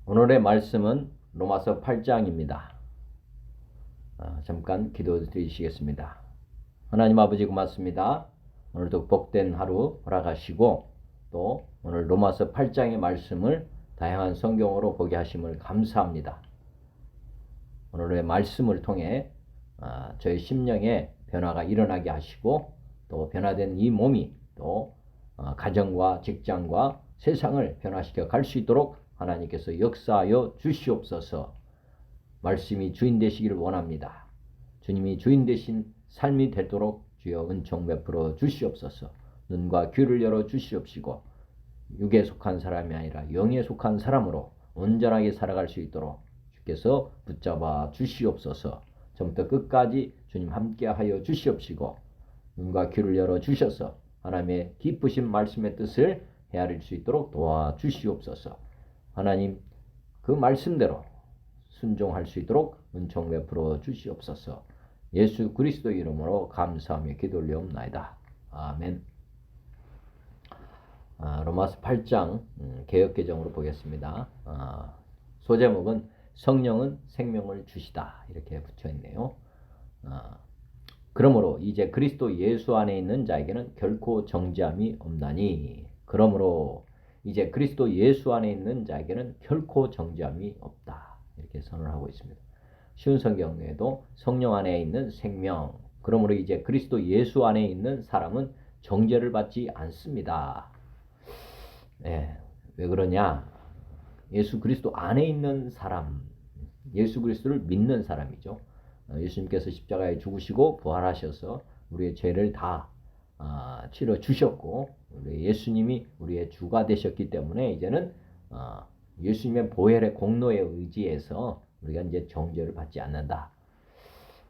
오늘의 말씀은 로마서 8장입니다. 잠깐 기도드리시겠습니다. 하나님 아버지 고맙습니다. 오늘도 복된 하루 허락하시고 또 오늘 로마서 8장의 말씀을 다양한 성경으로 보게 하심을 감사합니다. 오늘의 말씀을 통해 저희 심령에 변화가 일어나게 하시고 또 변화된 이 몸이 또 가정과 직장과 세상을 변화시켜 갈 수 있도록 하나님께서 역사하여 주시옵소서. 말씀이 주인 되시기를 원합니다. 주님이 주인 되신 삶이 되도록 주여 은총 베풀어 주시옵소서. 눈과 귀를 열어 주시옵시고 육에 속한 사람이 아니라 영에 속한 사람으로 온전하게 살아갈 수 있도록 주께서 붙잡아 주시옵소서. 처음부터 끝까지 주님 함께하여 주시옵시고 눈과 귀를 열어 주셔서 하나님의 기쁘신 말씀의 뜻을 헤아릴 수 있도록 도와주시옵소서. 하나님 그 말씀대로 순종할 수 있도록 은총 베풀어 주시옵소서. 예수 그리스도 이름으로 감사하며 기도 올려옵나이다. 아멘. 로마서 8장 개역개정으로 보겠습니다. 소제목은 성령은 생명을 주시다 이렇게 붙여있네요. 그러므로 이제 그리스도 예수 안에 있는 자에게는 결코 정죄함이 없나니 그러므로 이제 그리스도 예수 안에 있는 자에게는 결코 정죄함이 없다 이렇게 선언하고 있습니다. 쉬운 성경에도 성령 안에 있는 생명 그러므로 이제 그리스도 예수 안에 있는 사람은 정죄를 받지 않습니다. 왜 그러냐? 예수 그리스도 안에 있는 사람, 예수 그리스도를 믿는 사람이죠. 예수님께서 십자가에 죽으시고 부활하셔서 우리의 죄를 다 치러 주셨고 우리 예수님이 우리의 주가 되셨기 때문에 이제는 예수님의 보혈의 공로에 의지해서 우리가 이제 정죄를 받지 않는다.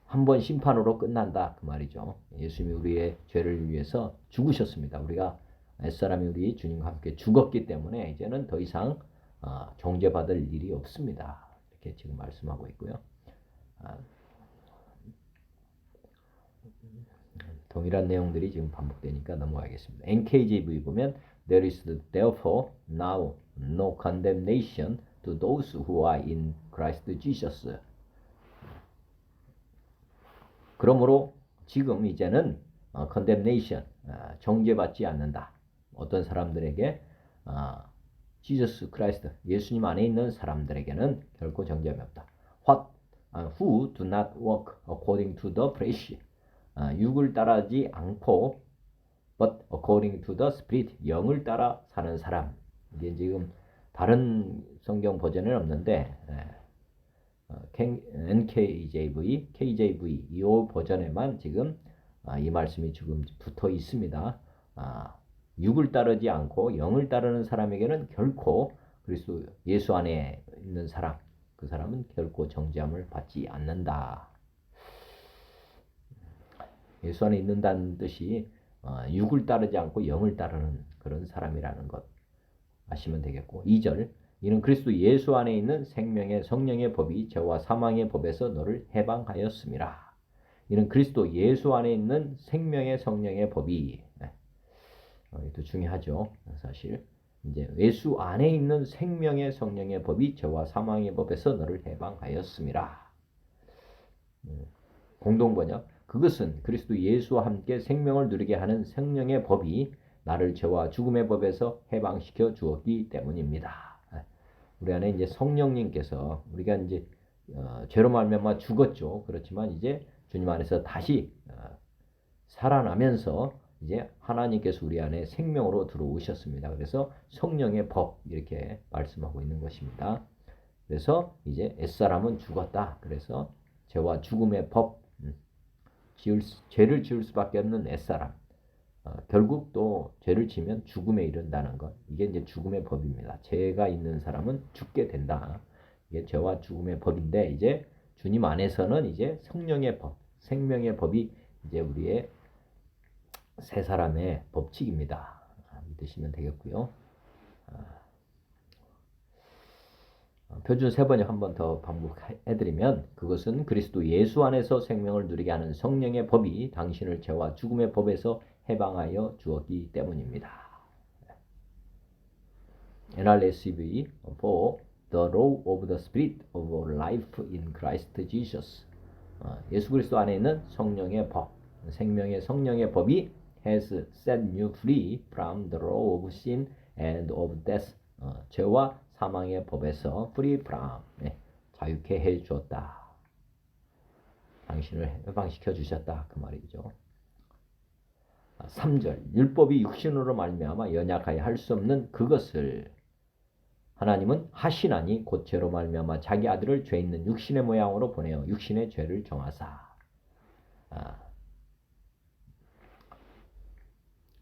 한 번 심판으로 끝난다 그 말이죠. 예수님이 우리의 죄를 위해서 죽으셨습니다. 우리가 옛사람이 우리 주님과 함께 죽었기 때문에 이제는 더 이상 정죄받을 일이 없습니다. 이렇게 지금 말씀하고 있고요. 동일한 내용들이 지금 반복되니까 넘어가겠습니다. NKJV 보면 There is therefore now no condemnation to those who are in Christ Jesus. 그러므로 지금 이제는 condemnation, 정죄받지 않는다. 어떤 사람들에게 Jesus Christ, 예수님 안에 있는 사람들에게는 결코 정죄함이 없다. Who do not walk according to the flesh. 육을 따르지 않고 but according to the spirit, 영을 따라 사는 사람. 이게 지금 다른 성경 버전은 없는데 NKJV, KJV 이 버전에만 지금 이 말씀이 지금 붙어 있습니다. 육을 따르지 않고 영을 따르는 사람에게는 결코 그리스도 예수 안에 있는 사람, 그 사람은 결코 정죄함을 받지 않는다. 예수 안에 있는다는 뜻이 육을 따르지 않고 영을 따르는 그런 사람이라는 것 아시면 되겠고 2절 이는 그리스도 예수 안에 있는 생명의 성령의 법이 죄와 사망의 법에서 너를 해방하였음이라. 이는 그리스도 예수 안에 있는 생명의 성령의 법이 이것도 중요하죠. 사실 이제 예수 안에 있는 생명의 성령의 법이 죄와 사망의 법에서 너를 해방하였음이라. 공동번역 그것은 그리스도 예수와 함께 생명을 누리게 하는 성령의 법이 나를 죄와 죽음의 법에서 해방시켜 주었기 때문입니다. 우리 안에 이제 성령님께서 우리가 이제 죄로 말미암아 죽었죠. 그렇지만 이제 주님 안에서 다시 살아나면서 이제 하나님께서 우리 안에 생명으로 들어오셨습니다. 그래서 성령의 법 이렇게 말씀하고 있는 것입니다. 그래서 이제 옛사람은 죽었다. 그래서 죄와 죽음의 법, 죄를 지을 수밖에 없는 옛사람. 결국 또 죄를 지면 죽음에 이른다는 것. 이게 이제 죽음의 법입니다. 죄가 있는 사람은 죽게 된다. 이게 죄와 죽음의 법인데 이제 주님 안에서는 이제 성령의 법, 생명의 법이 이제 우리의 새 사람의 법칙입니다. 믿으시면 되겠고요. 표준 세번역 한 번 더 반복해드리면 그것은 그리스도 예수 안에서 생명을 누리게 하는 성령의 법이 당신을 죄와 죽음의 법에서 해방하여 주었기 때문입니다. NRSV for the law of the Spirit of life in Christ Jesus. 예수 그리스도 안에 있는 성령의 법, 생명의 성령의 법이 has set you free from the law of sin and of death. 죄와 사망의 법에서 free from, 자유케 해 주었다. 당신을 해방시켜 주셨다. 그 말이죠. 3절 율법이 육신으로 말미암아 연약하여 할 수 없는 그것을 하나님은 하시나니 곧 죄로 말미암아 자기 아들을 죄 있는 육신의 모양으로 보내어 육신의 죄를 정하사.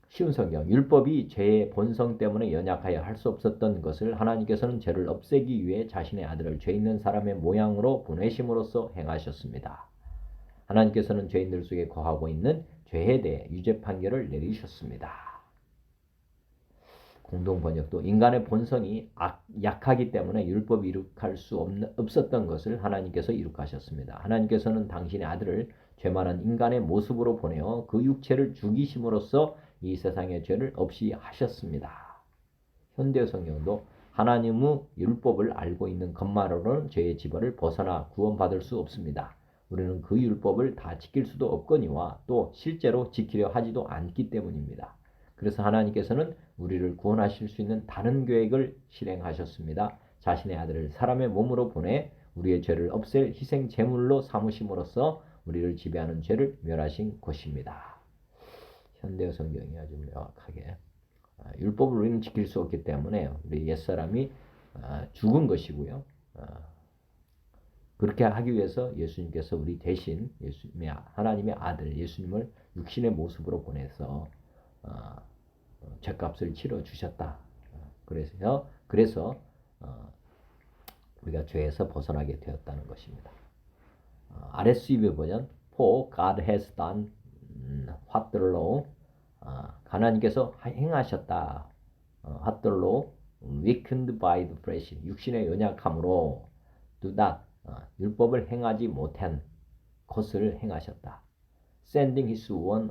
쉬운 성경 율법이 죄의 본성 때문에 연약하여 할 수 없었던 것을 하나님께서는 죄를 없애기 위해 자신의 아들을 죄 있는 사람의 모양으로 보내심으로써 행하셨습니다. 하나님께서는 죄인들 속에 거하고 있는 죄에 대해 유죄 판결을 내리셨습니다. 공동번역도 인간의 본성이 약하기 때문에 율법이 이룩할 수 없었던 것을 하나님께서 이룩하셨습니다. 하나님께서는 당신의 아들을 죄 많은 인간의 모습으로 보내어 그 육체를 죽이심으로써 이 세상의 죄를 없이 하셨습니다. 현대 성경도 하나님의 율법을 알고 있는 것만으로는 죄의 지벌을 벗어나 구원받을 수 없습니다. 우리는 그 율법을 다 지킬 수도 없거니와 또 실제로 지키려 하지도 않기 때문입니다. 그래서 하나님께서는 우리를 구원하실 수 있는 다른 계획을 실행하셨습니다. 자신의 아들을 사람의 몸으로 보내 우리의 죄를 없앨 희생 제물로 삼으심으로써 우리를 지배하는 죄를 멸하신 것입니다. 현대 성경이 아주 명확하게 율법을 우리는 지킬 수 없기 때문에 우리 옛사람이 죽은 것이고요. 그렇게 하기 위해서 예수님께서 우리 대신 하나님의 아들 예수님을 육신의 모습으로 보내서 죄값을 치러 주셨다. 그래서 우리가 죄에서 벗어나게 되었다는 것입니다. RSV 버전 For God has done what the law 하나님께서 행하셨다. what the law weakened by the flesh 육신의 연약함으로 do not 율법을 행하지 못한 것을 행하셨다. Sending his one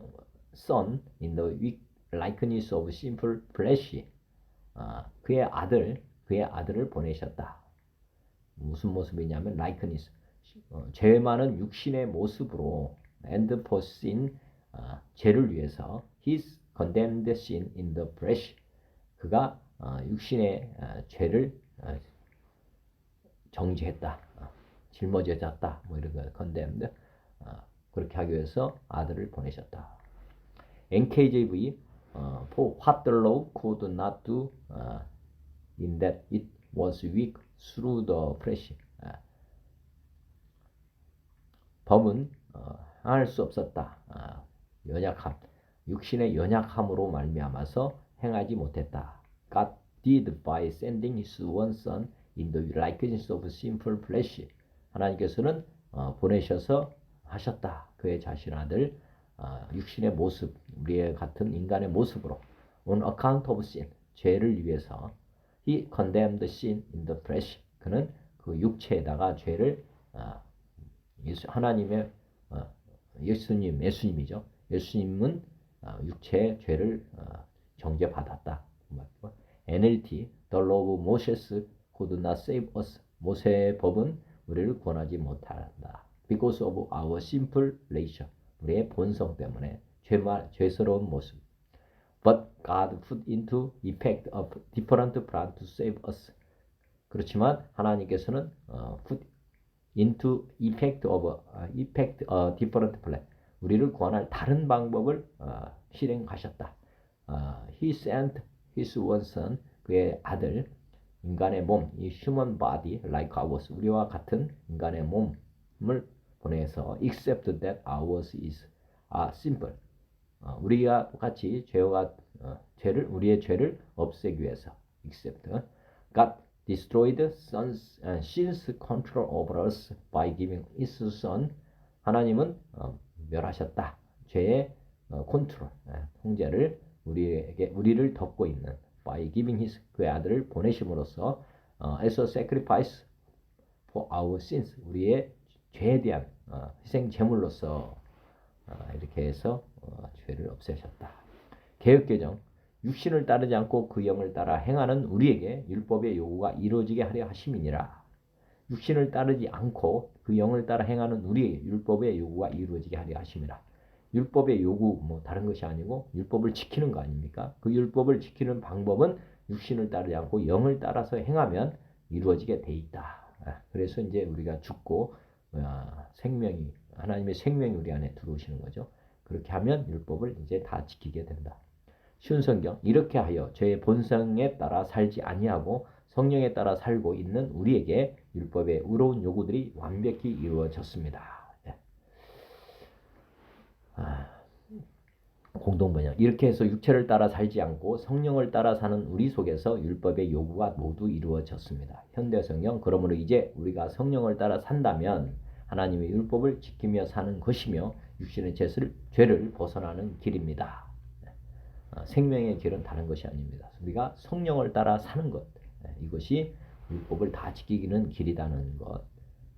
son in the weak likeness of sinful flesh 그의 아들을 보내셨다. 무슨 모습이냐면 likeness 죄 많은 육신의 모습으로 and for sin 죄를 위해서 his condemned sin in the flesh 그가 육신의 죄를 정죄했다. 짊어졌다. 뭐 이런 거 condemned 그렇게 하기 위해서 아들을 보내셨다. NKJV for what the law could not do in that it was weak through the flesh 법은 할 수 없었다. 연약함 육신의 연약함으로 말미암아서 행하지 못했다. God did by sending his one son in the likeness of sinful flesh 하나님께서는 보내셔서 하셨다. 그의 자신 아들 육신의 모습 우리의 같은 인간의 모습으로 on account of sin 죄를 위해서 he condemned sin in the flesh 그는 그 육체에다가 죄를 하나님의 예수님이죠. 예수님은 육체의 죄를 정죄받았다. NLT The law of Moses could not save us 모세의 법은 우리를 구원하지 못한다. Because of our sinful nature 우리의 본성 때문에 죄스러운 모습 But God put into effect a different plan to save us 그렇지만 하나님께서는 put into effect a different plan 우리를 구원할 다른 방법을 실행하셨다. He sent his one son 그의 아들 인간의 몸, 이 human body like ours 우리와 같은 인간의 몸을 보내서 except that ours is simple 우리가 똑같이 우리의 죄를 없애기 위해서 except God destroyed sin's control over us by giving his son 하나님은 멸하셨다. 죄의 컨트롤, 통제를 우리를 덮고 있는 by giving his 그의 아들을 보내심으로써 as a sacrifice for our sins 우리의 죄에 대한 희생 제물로서 이렇게 해서 죄를 없애셨다. 개역개정 육신을 따르지 않고 그 영을 따라 행하는 우리에게 율법의 요구가 이루어지게 하려 하심이니라. 육신을 따르지 않고 그 영을 따라 행하는 우리에게 율법의 요구가 이루어지게 하려 하심이라. 율법의 요구 뭐 다른 것이 아니고 율법을 지키는 거 아닙니까? 그 율법을 지키는 방법은 육신을 따르지 않고 영을 따라서 행하면 이루어지게 돼 있다. 그래서 이제 우리가 죽고 생명이 하나님의 생명이 우리 안에 들어오시는 거죠. 그렇게 하면 율법을 이제 다 지키게 된다. 쉬운 성경 이렇게 하여 죄의 본성에 따라 살지 아니하고 성령에 따라 살고 있는 우리에게 율법의 의로운 요구들이 완벽히 이루어졌습니다. 공동번역 이렇게 해서 육체를 따라 살지 않고 성령을 따라 사는 우리 속에서 율법의 요구가 모두 이루어졌습니다. 현대성경 그러므로 이제 우리가 성령을 따라 산다면 하나님의 율법을 지키며 사는 것이며 육신의 죄를 벗어나는 길입니다. 생명의 길은 다른 것이 아닙니다. 우리가 성령을 따라 사는 것 이것이 율법을 다 지키기는 길이라는 것.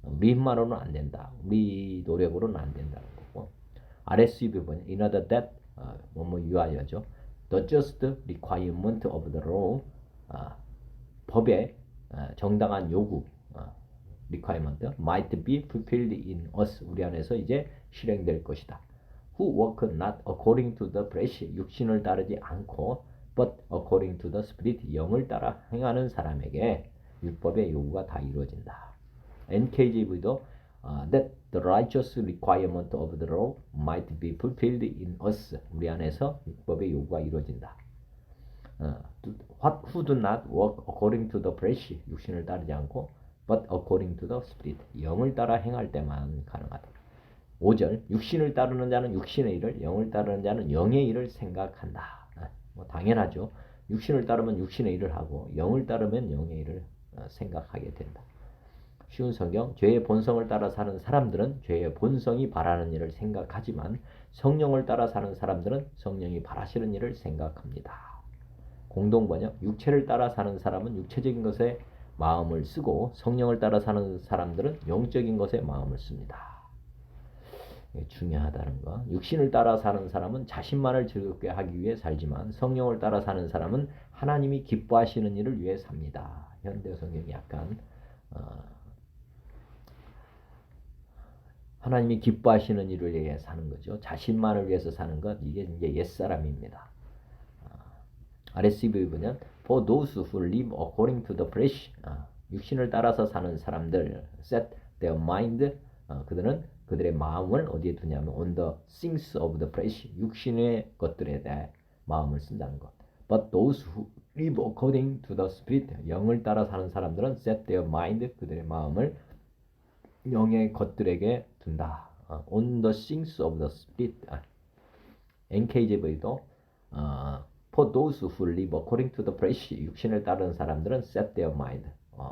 우리 힘만으로는 안 된다. 우리 노력으로는 안 된다는 거고. RSV 번역 in order that 유하여죠. The just requirement of the law 법의 정당한 요구 requirement might be fulfilled in us 우리 안에서 이제 실행될 것이다. Who walk not according to the flesh 육신을 따르지 않고 but according to the spirit 영을 따라 행하는 사람에게 율법의 요구가 다 이루어진다. NKJV도 that the righteous requirement of the law might be fulfilled in us 우리 안에서 율법의 요구가 이루어진다. Who do not walk according to the flesh 육신을 따르지 않고 but according to the spirit 영을 따라 행할 때만 가능하다. 5절 육신을 따르는 자는 육신의 일을 영을 따르는 자는 영의 일을 생각한다. 뭐 당연하죠. 육신을 따르면 육신의 일을 하고 영을 따르면 영의 일을 생각하게 된다. 쉬운 성경 죄의 본성을 따라 사는 사람들은 죄의 본성이 바라는 일을 생각하지만 성령을 따라 사는 사람들은 성령이 바라시는 일을 생각합니다. 공동번역 육체를 따라 사는 사람은 육체적인 것에 마음을 쓰고 성령을 따라 사는 사람들은 영적인 것에 마음을 씁니다. 중요하다는 거. 육신을 따라 사는 사람은 자신만을 즐겁게 하기 위해 살지만 성령을 따라 사는 사람은 하나님이 기뻐하시는 일을 위해 삽니다. 현대 성경이 약간 하나님이 기뻐하시는 일을 위해 사는 거죠. 자신만을 위해서 사는 것 이게 이제 옛사람입니다. RSV 보면 For those who live according to the flesh 육신을 따라서 사는 사람들 set their mind 그들은 그들의 마음을 어디에 두냐면 on the things of the flesh 육신의 것들에 대해 마음을 쓴다는 것. But those who live according to the spirit 영을 따라 사는 사람들은 set their mind 그들의 마음을 영의 것들에게 둔다. On the things of the spirit. NKJV도 For those who live according to the flesh 육신을 따르는 사람들은 set their mind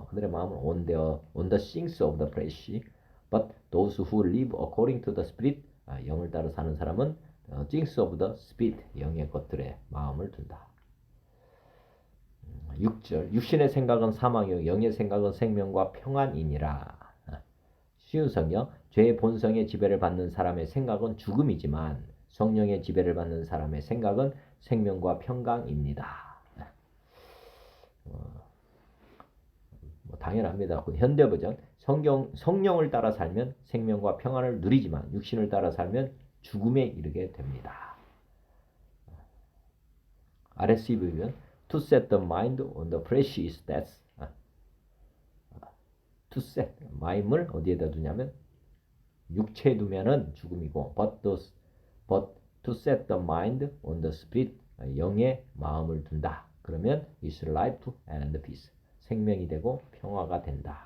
그들의 마음을 on the things of the flesh. But those who live according to the spirit 영을 따라 사는 사람은 things of the spirit 영의 것들에 마음을 둔다. 6절 육신의 생각은 사망이요 영의 생각은 생명과 평안이니라. 쉬운 성경 죄의 본성의 지배를 받는 사람의 생각은 죽음이지만 성령의 지배를 받는 사람의 생각은 생명과 평강입니다. 당연합니다. 현대 버전 성령을 따라 살면 생명과 평안을 누리지만 육신을 따라 살면 죽음에 이르게 됩니다. RSV는 to set the mind on the flesh is death. to set 마음을 어디에다 두냐면 육체에 두면은 죽음이고 but to set the mind on the spirit 영의 마음을 둔다. 그러면 is life and peace 생명이 되고 평화가 된다.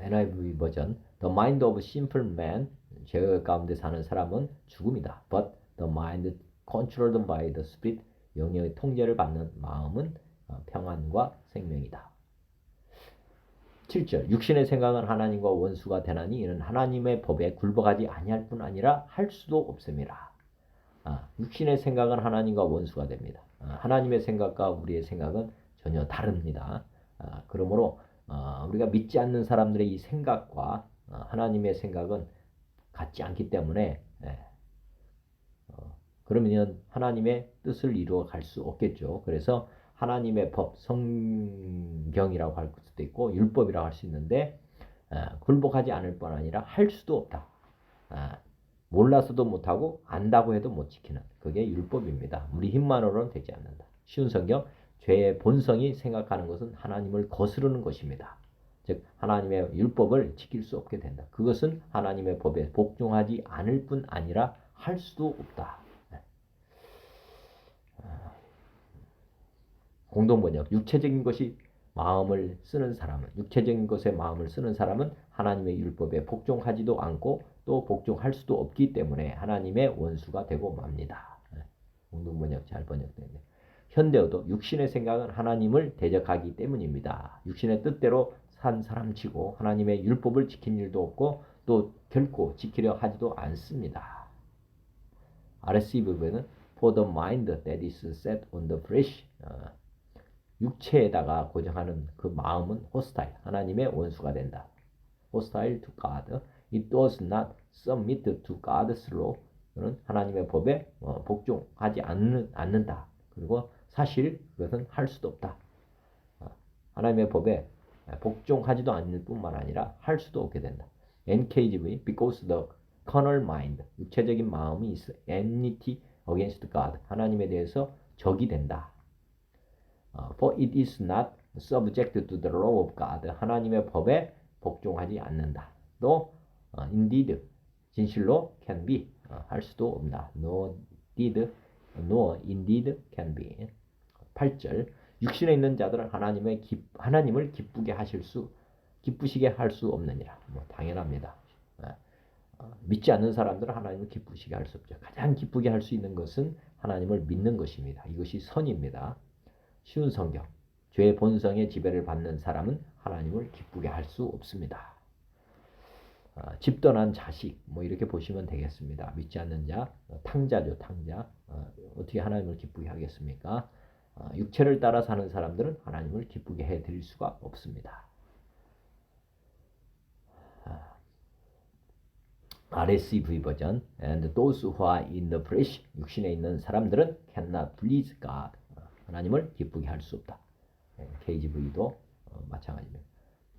NIV 버전 The mind of sinful man 죄 가운데 사는 사람은 죽음이다. But the mind controlled by the spirit 영의 통제를 받는 마음은 평안과 생명이다. 7절 육신의 생각은 하나님과 원수가 되나니 이는 하나님의 법에 굴복하지 아니할 뿐 아니라 할 수도 없음이라. 육신의 생각은 하나님과 원수가 됩니다. 하나님의 생각과 우리의 생각은 전혀 다릅니다. 그러므로 우리가 믿지 않는 사람들의 이 생각과 하나님의 생각은 같지 않기 때문에 그러면 하나님의 뜻을 이루어 갈 수 없겠죠. 그래서 하나님의 법, 성경이라고 할 수도 있고 율법이라고 할 수 있는데 굴복하지 않을 뿐 아니라 할 수도 없다. 몰라서도 못하고 안다고 해도 못 지키는 그게 율법입니다. 우리 힘만으로는 되지 않는다. 쉬운 성경, 죄의 본성이 생각하는 것은 하나님을 거스르는 것입니다. 즉 하나님의 율법을 지킬 수 없게 된다. 그것은 하나님의 법에 복종하지 않을 뿐 아니라 할 수도 없다. 공동번역, 육체적인 것이 마음을 쓰는 사람은, 육체적인 것에 마음을 쓰는 사람은 하나님의 율법에 복종하지도 않고 또 복종할 수도 없기 때문에 하나님의 원수가 되고 맙니다. 공동번역 잘 번역되네. 현대어도 육신의 생각은 하나님을 대적하기 때문입니다. 육신의 뜻대로 산 사람치고 하나님의 율법을 지킨 일도 없고 또 결코 지키려 하지도 않습니다. RSC 부분은 For the mind that is set on the flesh, 육체에다가 고정하는 그 마음은 hostile, 하나님의 원수가 된다. hostile to God. It does not submit to God's law. 하나님의 법에 복종하지 않는다. 그리고 사실 그것은 할 수도 없다. 하나님의 법에 복종하지도 않을 뿐만 아니라 할 수도 없게 된다. NKJV, because the carnal mind, 육체적인 마음이 is enmity against God, 하나님에 대해서 적이 된다. For it is not subject to the law of God, 하나님의 법에 복종하지 않는다. 또 indeed, 진실로 can be, 할 수도 없다. No did, nor indeed can be. 8절, 육신에 있는 자들은 하나님을 기쁘시게 할 수 없느니라. 당연합니다. 믿지 않는 사람들은 하나님을 기쁘시게 할 수 없죠. 가장 기쁘게 할 수 있는 것은 하나님을 믿는 것입니다. 이것이 선입니다. 쉬운 성경, 죄의 본성의 지배를 받는 사람은 하나님을 기쁘게 할 수 없습니다. 집 떠난 자식, 이렇게 보시면 되겠습니다. 믿지 않는 자, 탕자죠, 탕자. 어떻게 하나님을 기쁘게 하겠습니까? 육체를 따라 사는 사람들은 하나님을 기쁘게 해드릴 수가 없습니다. RSV 버전, and those who are in the flesh, 육신에 있는 사람들은 cannot please God, 하나님을 기쁘게 할 수 없다. KJV도 마찬가지입니다.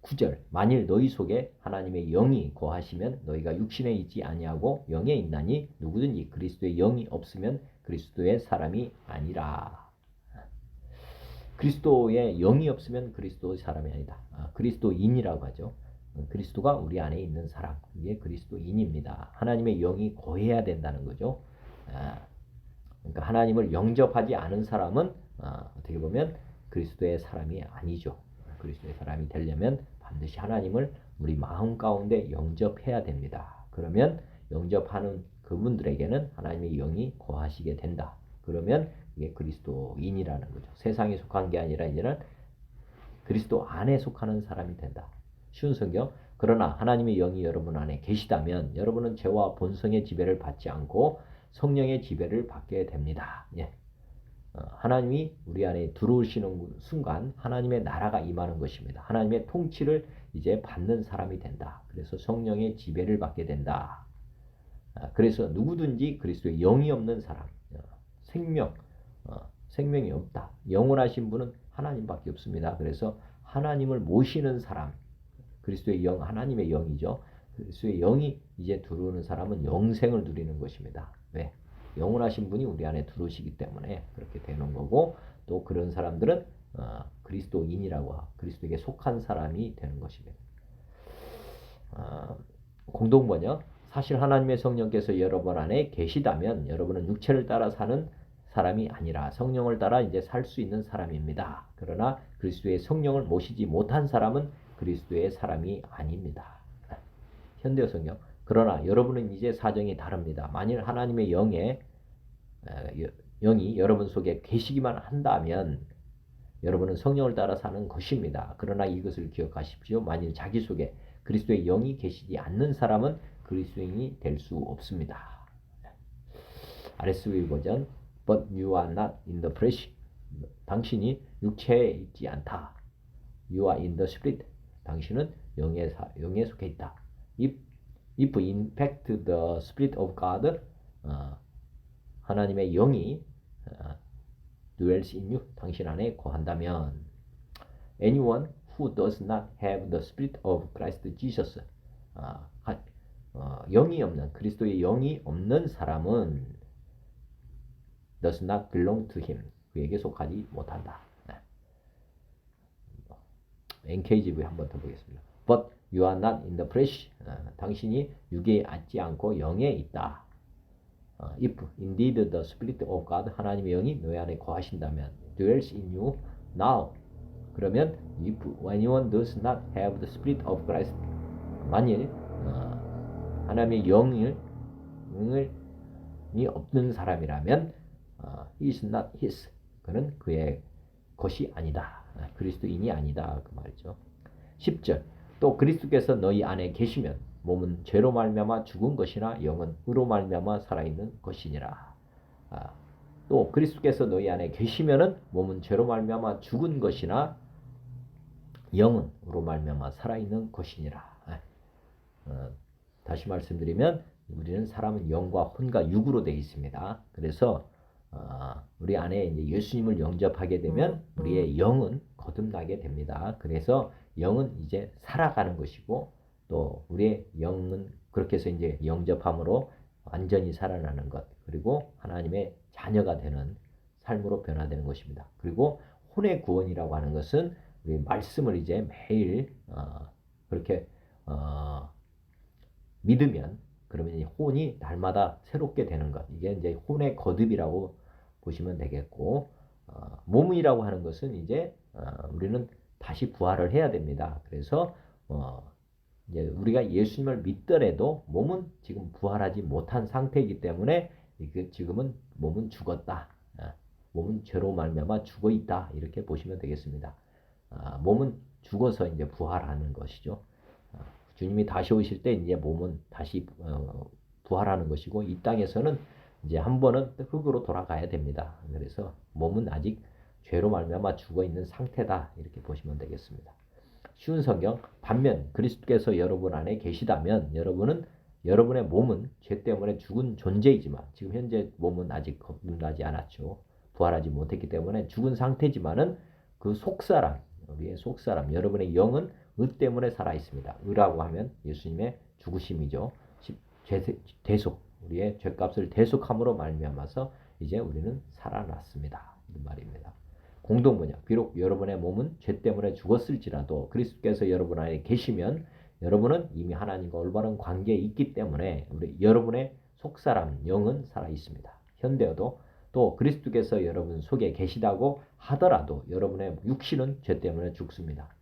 9절, 만일 너희 속에 하나님의 영이 거하시면 너희가 육신에 있지 아니하고 영에 있나니 누구든지 그리스도의 영이 없으면 그리스도의 사람이 아니라. 그리스도의 영이 없으면 그리스도의 사람이 아니다. 그리스도인이라고 하죠. 그리스도가 우리 안에 있는 사람, 이게 그리스도인입니다. 하나님의 영이 거해야 된다는 거죠. 그러니까 하나님을 영접하지 않은 사람은 어떻게 보면 그리스도의 사람이 아니죠. 그리스도의 사람이 되려면 반드시 하나님을 우리 마음 가운데 영접해야 됩니다. 그러면 영접하는 그분들에게는 하나님의 영이 거하시게 된다. 그러면 이게 그리스도인이라는 거죠. 세상에 속한 게 아니라 이제는 그리스도 안에 속하는 사람이 된다. 쉬운 성경, 그러나 하나님의 영이 여러분 안에 계시다면 여러분은 죄와 본성의 지배를 받지 않고 성령의 지배를 받게 됩니다. 하나님이 우리 안에 들어오시는 순간 하나님의 나라가 임하는 것입니다. 하나님의 통치를 이제 받는 사람이 된다. 그래서 성령의 지배를 받게 된다. 그래서 누구든지 그리스도의 영이 없는 사람, 생명이 없다. 영원하신 분은 하나님밖에 없습니다. 그래서 하나님을 모시는 사람, 그리스도의 영, 하나님의 영이죠. 그리스도의 영이 이제 들어오는 사람은 영생을 누리는 것입니다. 왜? 영원하신 분이 우리 안에 들어오시기 때문에 그렇게 되는 거고, 또 그런 사람들은 그리스도인이라고 그리스도에게 속한 사람이 되는 것입니다. 공동번역, 사실 하나님의 성령께서 여러분 안에 계시다면 여러분은 육체를 따라 사는 사람이 아니라 성령을 따라 이제 살 수 있는 사람입니다. 그러나 그리스도의 성령을 모시지 못한 사람은 그리스도의 사람이 아닙니다. 현대어 성경, 그러나 여러분은 이제 사정이 다릅니다. 만일 하나님의 영이 여러분 속에 계시기만 한다면 여러분은 성령을 따라 사는 것입니다. 그러나 이것을 기억하십시오. 만일 자기 속에 그리스도의 영이 계시지 않는 사람은 그리스도인이 될 수 없습니다. RSV 버전, But you are not in the flesh. 당신이 육체에 있지 않다. You are in the spirit. 당신은 영에 속해 있다. If in fact the Spirit of God 하나님의 영이 dwells in you, 당신 안에 거한다면 anyone who does not have the spirit of Christ Jesus, 영이 없는, 그리스도의 영이 없는 사람은 does not belong to him, 그에게 속하지 못한다. NKJV 한 번 더 보겠습니다. But you are not in the flesh, 당신이 육에 앉지 않고 영에 있다. If indeed the Spirit of God, 하나님의 영이 너희 안에 거하신다면 dwells in you now, 그러면 if anyone does not have the Spirit of Christ, 만일 하나님의 영이 없는 사람이라면 he is not his, 그는 그의 것이 아니다. 그리스도인이 아니다, 그 말이죠. 10절, 또 그리스도께서 너희 안에 계시면 몸은 죄로 말미암아 죽은 것이나 영은 의로 말미암아 살아있는 것이니라. 또 그리스도께서 너희 안에 계시면은 몸은 죄로 말미암아 죽은 것이나 영은 의로 말미암아 살아있는 것이니라. 다시 말씀드리면 우리는 사람은 영과 혼과 육으로 되어 있습니다. 그래서 우리 안에 이제 예수님을 영접하게 되면 우리의 영은 거듭나게 됩니다. 그래서 영은 이제 살아가는 것이고, 또 우리의 영은 그렇게 해서 이제 영접함으로 완전히 살아나는 것, 그리고 하나님의 자녀가 되는 삶으로 변화되는 것입니다. 그리고 혼의 구원이라고 하는 것은 우리 말씀을 이제 매일 그렇게 믿으면, 그러면 이 혼이 날마다 새롭게 되는 것, 이게 이제 혼의 거듭이라고 보시면 되겠고, 몸이라고 하는 것은 이제 우리는 다시 부활을 해야 됩니다. 그래서 이제 우리가 예수님을 믿더라도 몸은 지금 부활하지 못한 상태이기 때문에 지금은 몸은 죽었다. 몸은 죄로 말미암아 죽어 있다. 이렇게 보시면 되겠습니다. 몸은 죽어서 이제 부활하는 것이죠. 주님이 다시 오실 때 이제 몸은 다시 부활하는 것이고, 이 땅에서는 이제 한 번은 흙으로 돌아가야 됩니다. 그래서 몸은 아직 죄로 말미암아 죽어 있는 상태다. 이렇게 보시면 되겠습니다. 쉬운 성경, 반면 그리스도께서 여러분 안에 계시다면 여러분의 몸은 죄 때문에 죽은 존재이지만, 지금 현재 몸은 아직 거듭나지 않았죠. 부활하지 못했기 때문에 죽은 상태지만은 그 속사람, 우리의 속사람, 여러분의 영은 의 때문에 살아 있습니다. 의라고 하면 예수님의 죽으심이죠. 대속, 우리의 죄값을 대속함으로 말미암아서 이제 우리는 살아났습니다. 이 말입니다. 공동번역, 비록 여러분의 몸은 죄 때문에 죽었을지라도 그리스도께서 여러분 안에 계시면 여러분은 이미 하나님과 올바른 관계에 있기 때문에 여러분의 속사람, 영은 살아 있습니다. 현대어도 또 그리스도께서 여러분 속에 계시다고 하더라도 여러분의 육신은 죄 때문에 죽습니다.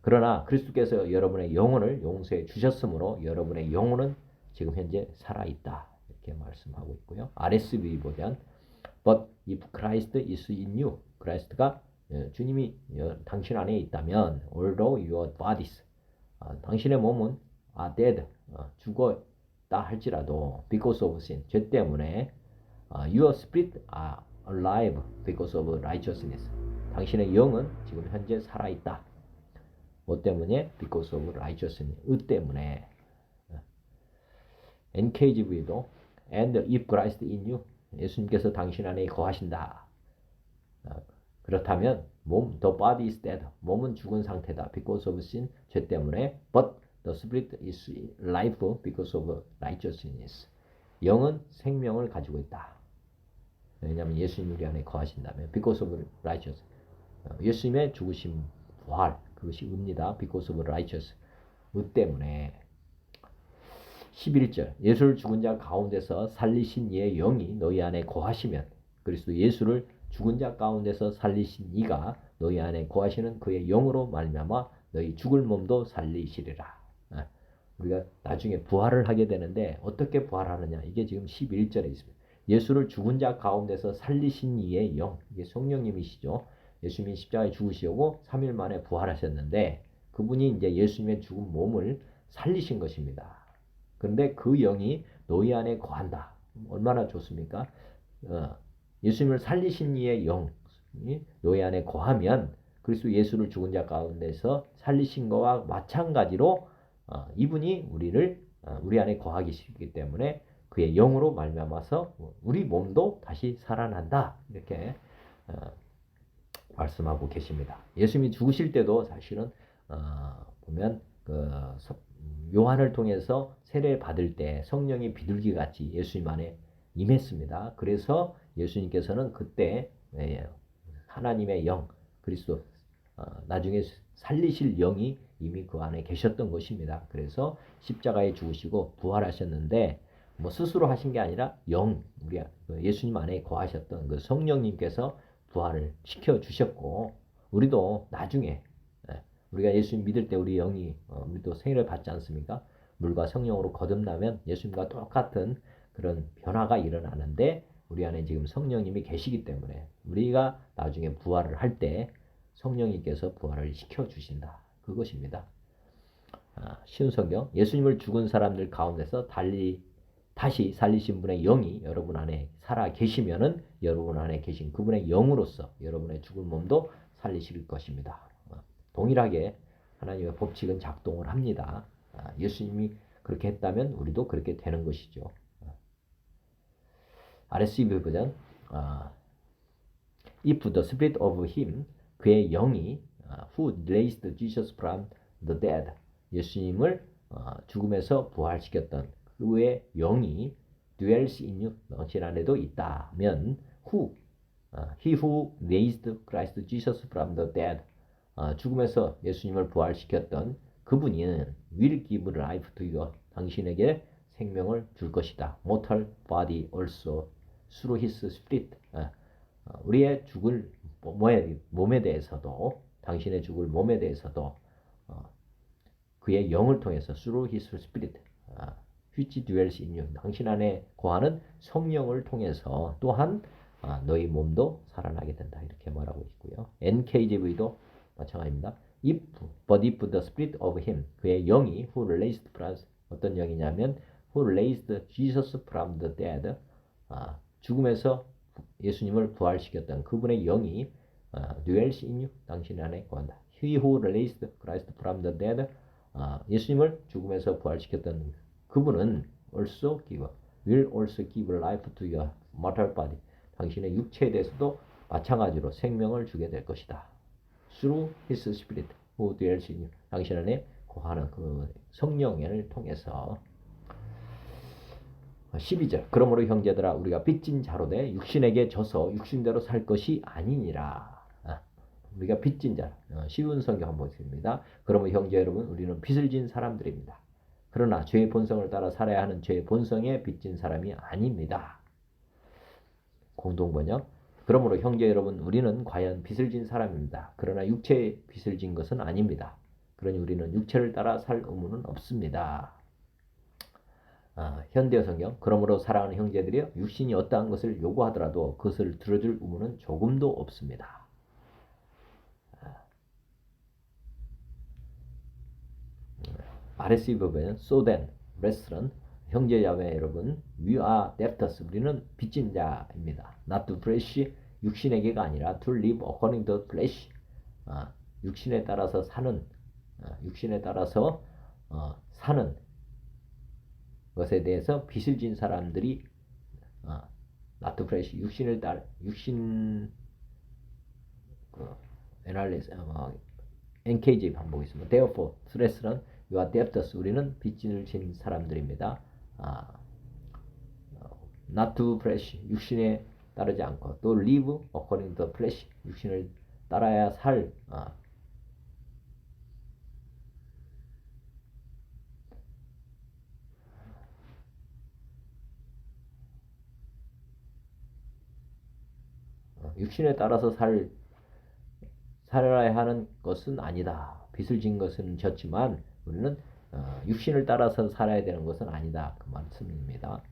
그러나 그리스도께서 여러분의 영혼을 용서해 주셨으므로 여러분의 영혼은 지금 현재 살아있다. 이렇게 말씀하고 있고요. RSV 버전, But if Christ is in you, 그리스도가 주님이 당신 안에 있다면, although your bodies, 당신의 몸은 are dead, 죽었다 할지라도, because of sin, 죄 때문에, your spirit are alive because of righteousness, 당신의 영은 지금 현재 살아있다. 뭐 때문에? Because of righteousness, 의 때문에. NKJV도 And if Christ in you, 예수님께서 당신 안에 거하신다. 그렇다면 the body is dead, 몸은 죽은 상태다. Because of sin, 죄 때문에. But the spirit is life because of righteousness, 영은 생명을 가지고 있다. 왜냐하면 예수님 우리 안에 거하신다면. Because of righteousness, 예수님의 죽으심, 부활, 그것이 의입니다. Because of righteousness, 의 때문에. 11절, 예수를 죽은 자 가운데서 살리신 이의 영이 너희 안에 거하시면, 그리스도 예수를 죽은 자 가운데서 살리신 이가 너희 안에 거하시는 그의 영으로 말미암아 너희 죽을 몸도 살리시리라. 우리가 나중에 부활을 하게 되는데 어떻게 부활하느냐, 이게 지금 11절에 있습니다. 예수를 죽은 자 가운데서 살리신 이의 영, 이게 성령님이시죠. 예수님이 십자가에 죽으시고 3일 만에 부활하셨는데 그분이 이제 예수님의 죽은 몸을 살리신 것입니다. 그런데 그 영이 너희 안에 거한다. 얼마나 좋습니까? 예수님을 살리신 이의 영이 너희 안에 거하면 그리스도 예수를 죽은 자 가운데서 살리신 것과 마찬가지로 이분이 우리 안에 거하기 때문에 그의 영으로 말미암아서 우리 몸도 다시 살아난다. 이렇게 말씀하고 계십니다. 예수님이 죽으실 때도 사실은 보면 요한을 통해서 세례 받을 때 성령이 비둘기 같이 예수님 안에 임했습니다. 그래서 예수님께서는 그때 하나님의 영, 그리스도 나중에 살리실 영이 이미 그 안에 계셨던 것입니다. 그래서 십자가에 죽으시고 부활하셨는데 뭐 스스로 하신 게 아니라 우리 예수님 안에 거하셨던 그 성령님께서 부활을 시켜 주셨고, 우리도 나중에 우리가 예수님 믿을 때 우리 영이 우리도 생일을 받지 않습니까? 물과 성령으로 거듭나면 예수님과 똑같은 그런 변화가 일어나는데, 우리 안에 지금 성령님이 계시기 때문에 우리가 나중에 부활을 할 때 성령님께서 부활을 시켜 주신다. 그것입니다. 쉬운 성경. 예수님을 죽은 사람들 가운데서 다시 살리신 분의 영이 여러분 안에 살아 계시면은 여러분 안에 계신 그분의 영으로서 여러분의 죽은 몸도 살리실 것입니다. 동일하게 하나님의 법칙은 작동을 합니다. 예수님이 그렇게 했다면 우리도 그렇게 되는 것이죠. RSV 버전. If the spirit of him, 그의 영이 who raised Jesus from the dead, 예수님을 죽음에서 부활시켰던 그의 영이 dwells in you, 당신 안에도 있다면 he who raised Christ Jesus from the dead, 죽음에서 예수님을 부활시켰던 그분이 will give life to you, 당신에게 생명을 줄 것이다. mortal body also through his spirit, 우리의 죽을 몸에 대해서도, 당신의 죽을 몸에 대해서도 그의 영을 통해서 through his spirit, which dwells in you, 당신 안에 거하는 성령을 통해서 또한 너희 몸도 살아나게 된다. 이렇게 말하고 있고요. NKJV도 마찬가지입니다. But if the spirit of him, 그의 영이 who raised from, 어떤 영이냐면 who raised Jesus from the dead, 죽음에서 예수님을 부활시켰던 그분의 영이 dwells in you, 당신 안에 거한다. He who raised Christ from the dead, 예수님을 죽음에서 부활시켰던 그분은 will also give life to your mortal body, 당신의 육체에 대해서도 마찬가지로 생명을 주게 될 것이다. Through his spirit who dwells in you, 당신 안에 거하는 그 성령을 통해서. 12절. 그러므로 형제들아, 우리가 빚진 자로 돼 육신에게 져서 육신대로 살 것이 아니니라. 우리가 빚진 자. 쉬운 성경 한번 보겠습니다. 그러므로 형제 여러분, 우리는 빚을 진 사람들입니다. 그러나 죄의 본성을 따라 살아야 하는 죄의 본성에 빚진 사람이 아닙니다. 공동번역. 그러므로 형제 여러분, 우리는 과연 빚을 진 사람입니다. 그러나 육체에 빚을 진 것은 아닙니다. 그러니 우리는 육체를 따라 살 의무는 없습니다. 현대어 성경. 그러므로 사랑하는 형제들이여, 육신이 어떠한 것을 요구하더라도 그것을 들어줄 의무는 조금도 없습니다. RSV 버전은 so then, brethren, 형제자매 여러분, we are debtors, 우리는 빚진 자입니다. not to flesh, 육신에게가 아니라 to live according to flesh, 육신에 따라서 사는 것에 대해서 빚을 진 사람들이 not to flesh, NKJ 반복했습니다. Therefore, brethren, you are debtors, 우리는 빚을 진 사람들입니다. not to flesh, 육신에 따르지 않고, 또 live according to flesh, 육신을 따라야 살 육신에 따라서 살아야 하는 것은 아니다. 빚을 진 것은 졌지만 우리는 육신을 따라서 살아야 되는 것은 아니다. 그 말씀입니다.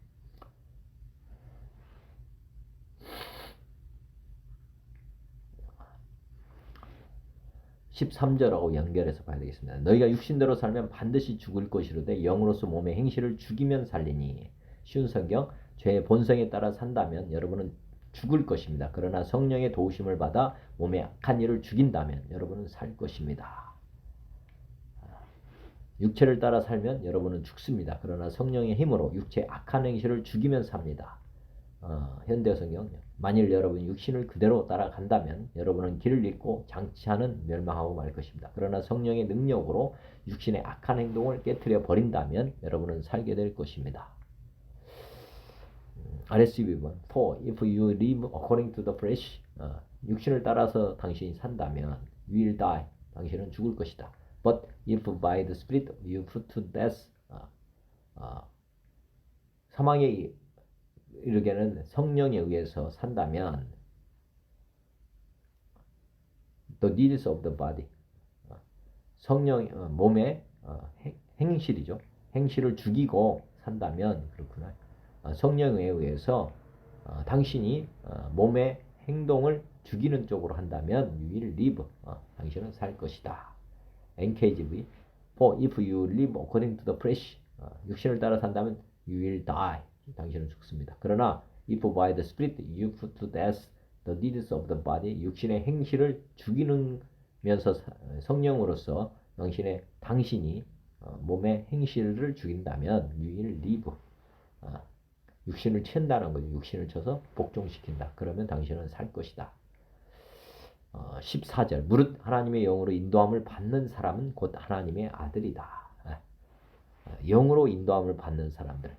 (13절하고) 연결해서 봐야 되겠습니다. 너희가 육신대로 살면 반드시 죽을 것이로되 영으로서 몸의 행실을 죽이면 살리니. 쉬운 성경. 죄의 본성에 따라 산다면 여러분은 죽을 것입니다. 그러나 성령의 도우심을 받아 몸의 악한 일을 죽인다면 여러분은 살 것입니다. 육체를 따라 살면 여러분은 죽습니다. 그러나 성령의 힘으로 육체의 악한 행실을 죽이면 삽니다. 현대 성경. 만일 여러분이 육신을 그대로 따라간다면 여러분은 길을 잃고 장차는 멸망하고 말 것입니다. 그러나 성령의 능력으로 육신의 악한 행동을 깨트려 버린다면 여러분은 살게 될 것입니다. RSV1 For if you live according to the flesh 육신을 따라서 당신이 산다면 you will die 당신은 죽을 것이다. But if by the Spirit you put to death 사망에 이르게는 성령에 의해서 산다면 the deeds of the body 성령 몸의 행실이죠. 행실을 죽이고 산다면 그렇구나. 성령에 의해서 당신이 몸의 행동을 죽이는 쪽으로 한다면 you will live 당신은 살 것이다. NKJV For if you live according to the flesh 육신을 따라 산다면 you will die 당신은 죽습니다. 그러나 if by the Spirit you put to death the deeds of the body 육신의 행실을 죽이면서 성령으로서 당신이 몸의 행실을 죽인다면 you will live 육신을 챈다는 거죠. 육신을 쳐서 복종시킨다. 그러면 당신은 살 것이다. 14절 무릇 하나님의 영으로 인도함을 받는 사람은 곧 하나님의 아들이다. 영으로 인도함을 받는 사람들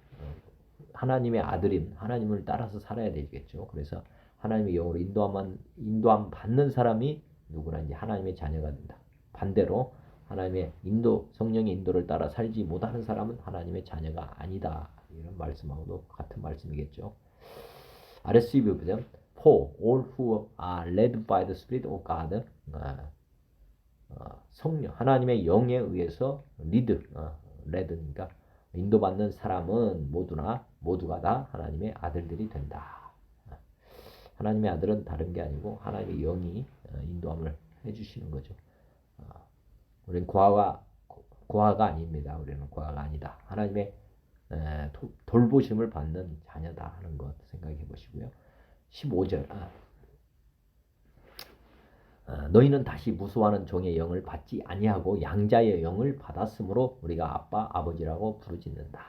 하나님의 아들인 하나님을 따라서 살아야 되겠죠. 그래서 하나님의 영으로 인도함 받는 사람이 누구나 이제 하나님의 자녀가 된다. 반대로 하나님의 성령의 인도를 따라 살지 못하는 사람은 하나님의 자녀가 아니다. 이런 말씀하고도 같은 말씀이겠죠. RSV 버전 For all who are led by the Spirit of God 성령 하나님의 영에 의해서 lead니까 인도받는 사람은 모두가 다 하나님의 아들들이 된다. 하나님의 아들은 다른 게 아니고 하나님의 영이 인도함을 해주시는 거죠. 우리는 고아가 아닙니다. 우리는 고아가 아니다. 하나님의 돌보심을 받는 자녀다 하는 것 생각해 보시고요. 15절 너희는 다시 무수하는 종의 영을 받지 아니하고 양자의 영을 받았으므로 우리가 아빠 아버지라고 부르짖는다.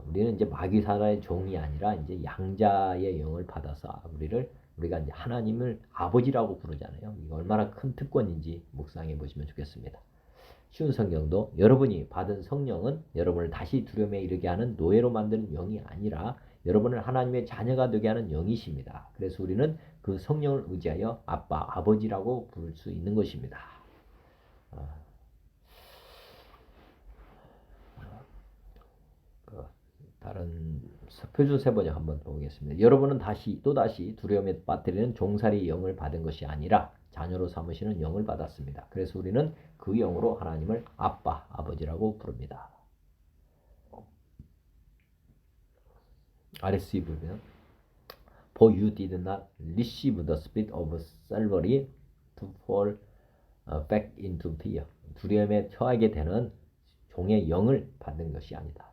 우리는 이제 마귀사라의 종이 아니라 이제 양자의 영을 받아서 우리가 이제 하나님을 아버지라고 부르잖아요. 이게 얼마나 큰 특권인지 묵상해 보시면 좋겠습니다. 쉬운 성경도 여러분이 받은 성령은 여러분을 다시 두려움에 이르게 하는 노예로 만드는 영이 아니라 여러분을 하나님의 자녀가 되게 하는 영이십니다. 그래서 우리는 그 성령을 의지하여 아빠, 아버지라고 부를 수 있는 것입니다. 다른 표준 세번역 한번 보겠습니다. 여러분은 또다시 두려움에 빠뜨리는 종살이 영을 받은 것이 아니라 자녀로 삼으시는 영을 받았습니다. 그래서 우리는 그 영으로 하나님을 아빠, 아버지라고 부릅니다. RSV 보면 For you did not receive the spirit of slavery to fall back into fear. 두려움에 처하게 되는 종의 영을 받는 것이 아니다.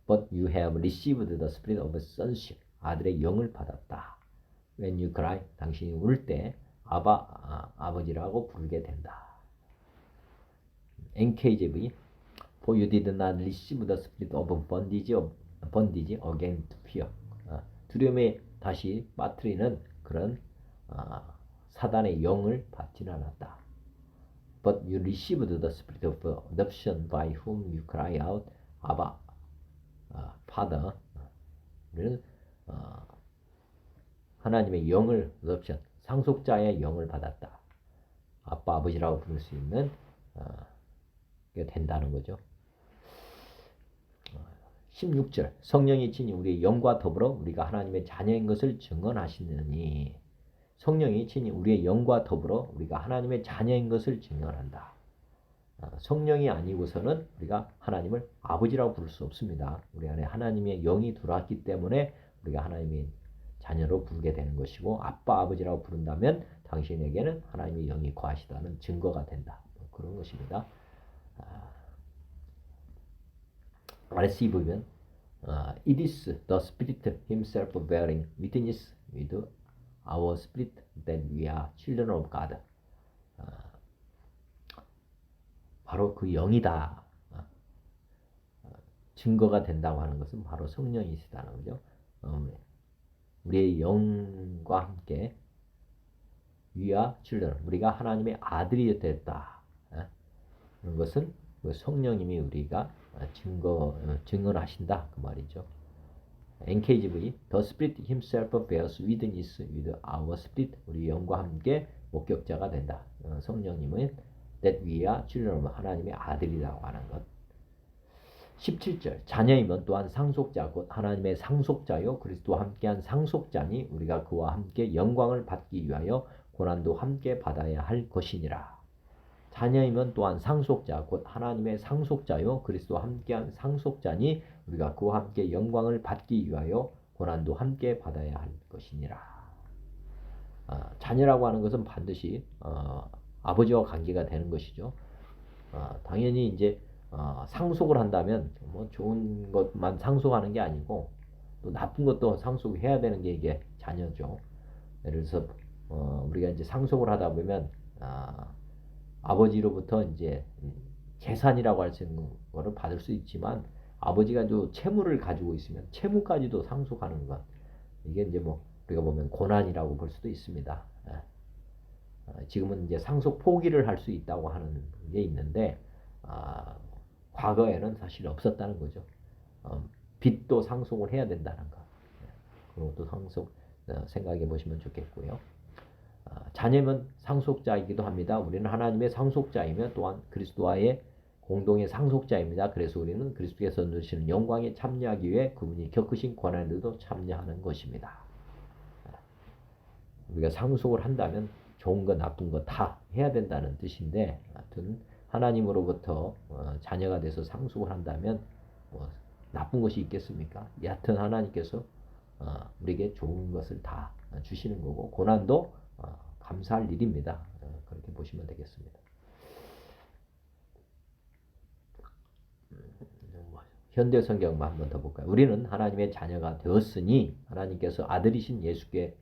But you have received the spirit of sonship. 아들의 영을 받았다. When you cry, 당신이 울 때 아버지라고 부르게 된다. NKJV For you did not receive the spirit of bondage again to fear. 두려움에 다시 빠뜨리는 그런 사단의 영을 받지는 않았다. But you received the spirit of adoption by whom you cry out, Abba, Father. 우리는 하나님의 영을 adoption, 상속자의 영을 받았다. 아빠, 아버지라고 부를 수 있는 게 된다는 거죠. 16절 성령이 친히 우리의 영과 더불어 우리가 하나님의 자녀인 것을 증언하시느니 성령이 친히 우리의 영과 더불어 우리가 하나님의 자녀인 것을 증언한다. 성령이 아니고서는 우리가 하나님을 아버지라고 부를 수 없습니다. 우리 안에 하나님의 영이 들어왔기 때문에 우리가 하나님의 자녀로 부르게 되는 것이고 아빠, 아버지라고 부른다면 당신에게는 하나님의 영이 거하시다는 증거가 된다. 그런 것입니다. RSV 보면 It is the Spirit Himself bearing witness with our spirit that we are children of God. 바로 그 영이다. 증거가 된다고 하는 것은 바로 성령이시다는 거죠. 우리의 영과 함께 위와 children, 우리가 하나님의 아들이 됐다. 그런 것은 그 성령님이 우리가 증언을 하신다 그 말이죠. NKJV, The Spirit Himself bears witness with our spirit, 우리 영과 함께 목격자가 된다. 성령님은 that we are children, 하나님의 아들이라고 하는 것. 17절, 자녀이면 또한 상속자, 곧 하나님의 상속자요 그리스도와 함께한 상속자니 우리가 그와 함께 영광을 받기 위하여 고난도 함께 받아야 할 것이니라. 자녀이면 또한 상속자, 곧 하나님의 상속자요 그리스도와 함께한 상속자니 우리가 그와 함께 영광을 받기 위하여 고난도 함께 받아야 할 것이니라. 자녀라고 하는 것은 반드시 아버지와 관계가 되는 것이죠. 당연히 이제 상속을 한다면 뭐 좋은 것만 상속하는 게 아니고 또 나쁜 것도 상속해야 되는 게 이게 자녀죠. 예를 들어서 우리가 이제 상속을 하다 보면 아버지로부터 이제 재산이라고 할 수 있는 거를 받을 수 있지만 아버지가 또 채무를 가지고 있으면 채무까지도 상속하는 것, 이게 이제 뭐 우리가 보면 고난이라고 볼 수도 있습니다. 지금은 이제 상속 포기를 할 수 있다고 하는 게 있는데 과거에는 사실 없었다는 거죠. 빚도 상속을 해야 된다는 거. 그런 것도 상속 생각해 보시면 좋겠고요. 자녀면 상속자이기도 합니다. 우리는 하나님의 상속자이며 또한 그리스도와의 공동의 상속자입니다. 그래서 우리는 그리스도께서 누리시는 영광에 참여하기 위해 그분이 겪으신 고난에도 참여하는 것입니다. 우리가 상속을 한다면 좋은 거 나쁜 거 다 해야 된다는 뜻인데, 하여튼 하나님으로부터 자녀가 돼서 상속을 한다면 뭐 나쁜 것이 있겠습니까? 여하튼 하나님께서 우리에게 좋은 것을 다 주시는 거고 고난도 감사할 일입니다. 그렇게 보시면 되겠습니다. 현대 성경만 한번 더 볼까요? 우리는 하나님의 자녀가 되었으니 하나님께서 아들이신 예수께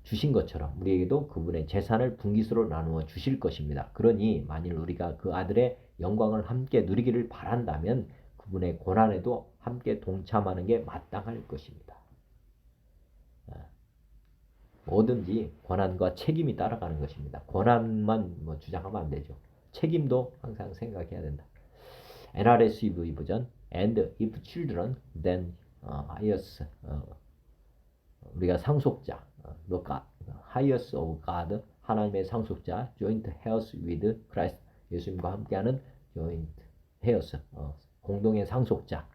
주신 것처럼 우리에게도 그분의 재산을 분깃으로 나누어 주실 것입니다. 그러니 만일 우리가 그 아들의 영광을 함께 누리기를 바란다면 그분의 고난에도 함께 동참하는 게 마땅할 것입니다. 뭐든지 고난과 책임이 따라가는 것입니다. 고난만 뭐 주장하면 안 되죠. 책임도 항상 생각해야 된다. NRSV 버전 And if children then heirs, 우리가 상속자, heirs of God, 하나님의 상속자, joint heirs with Christ, 예수님과 함께하는 joint heirs, 공동의 상속자.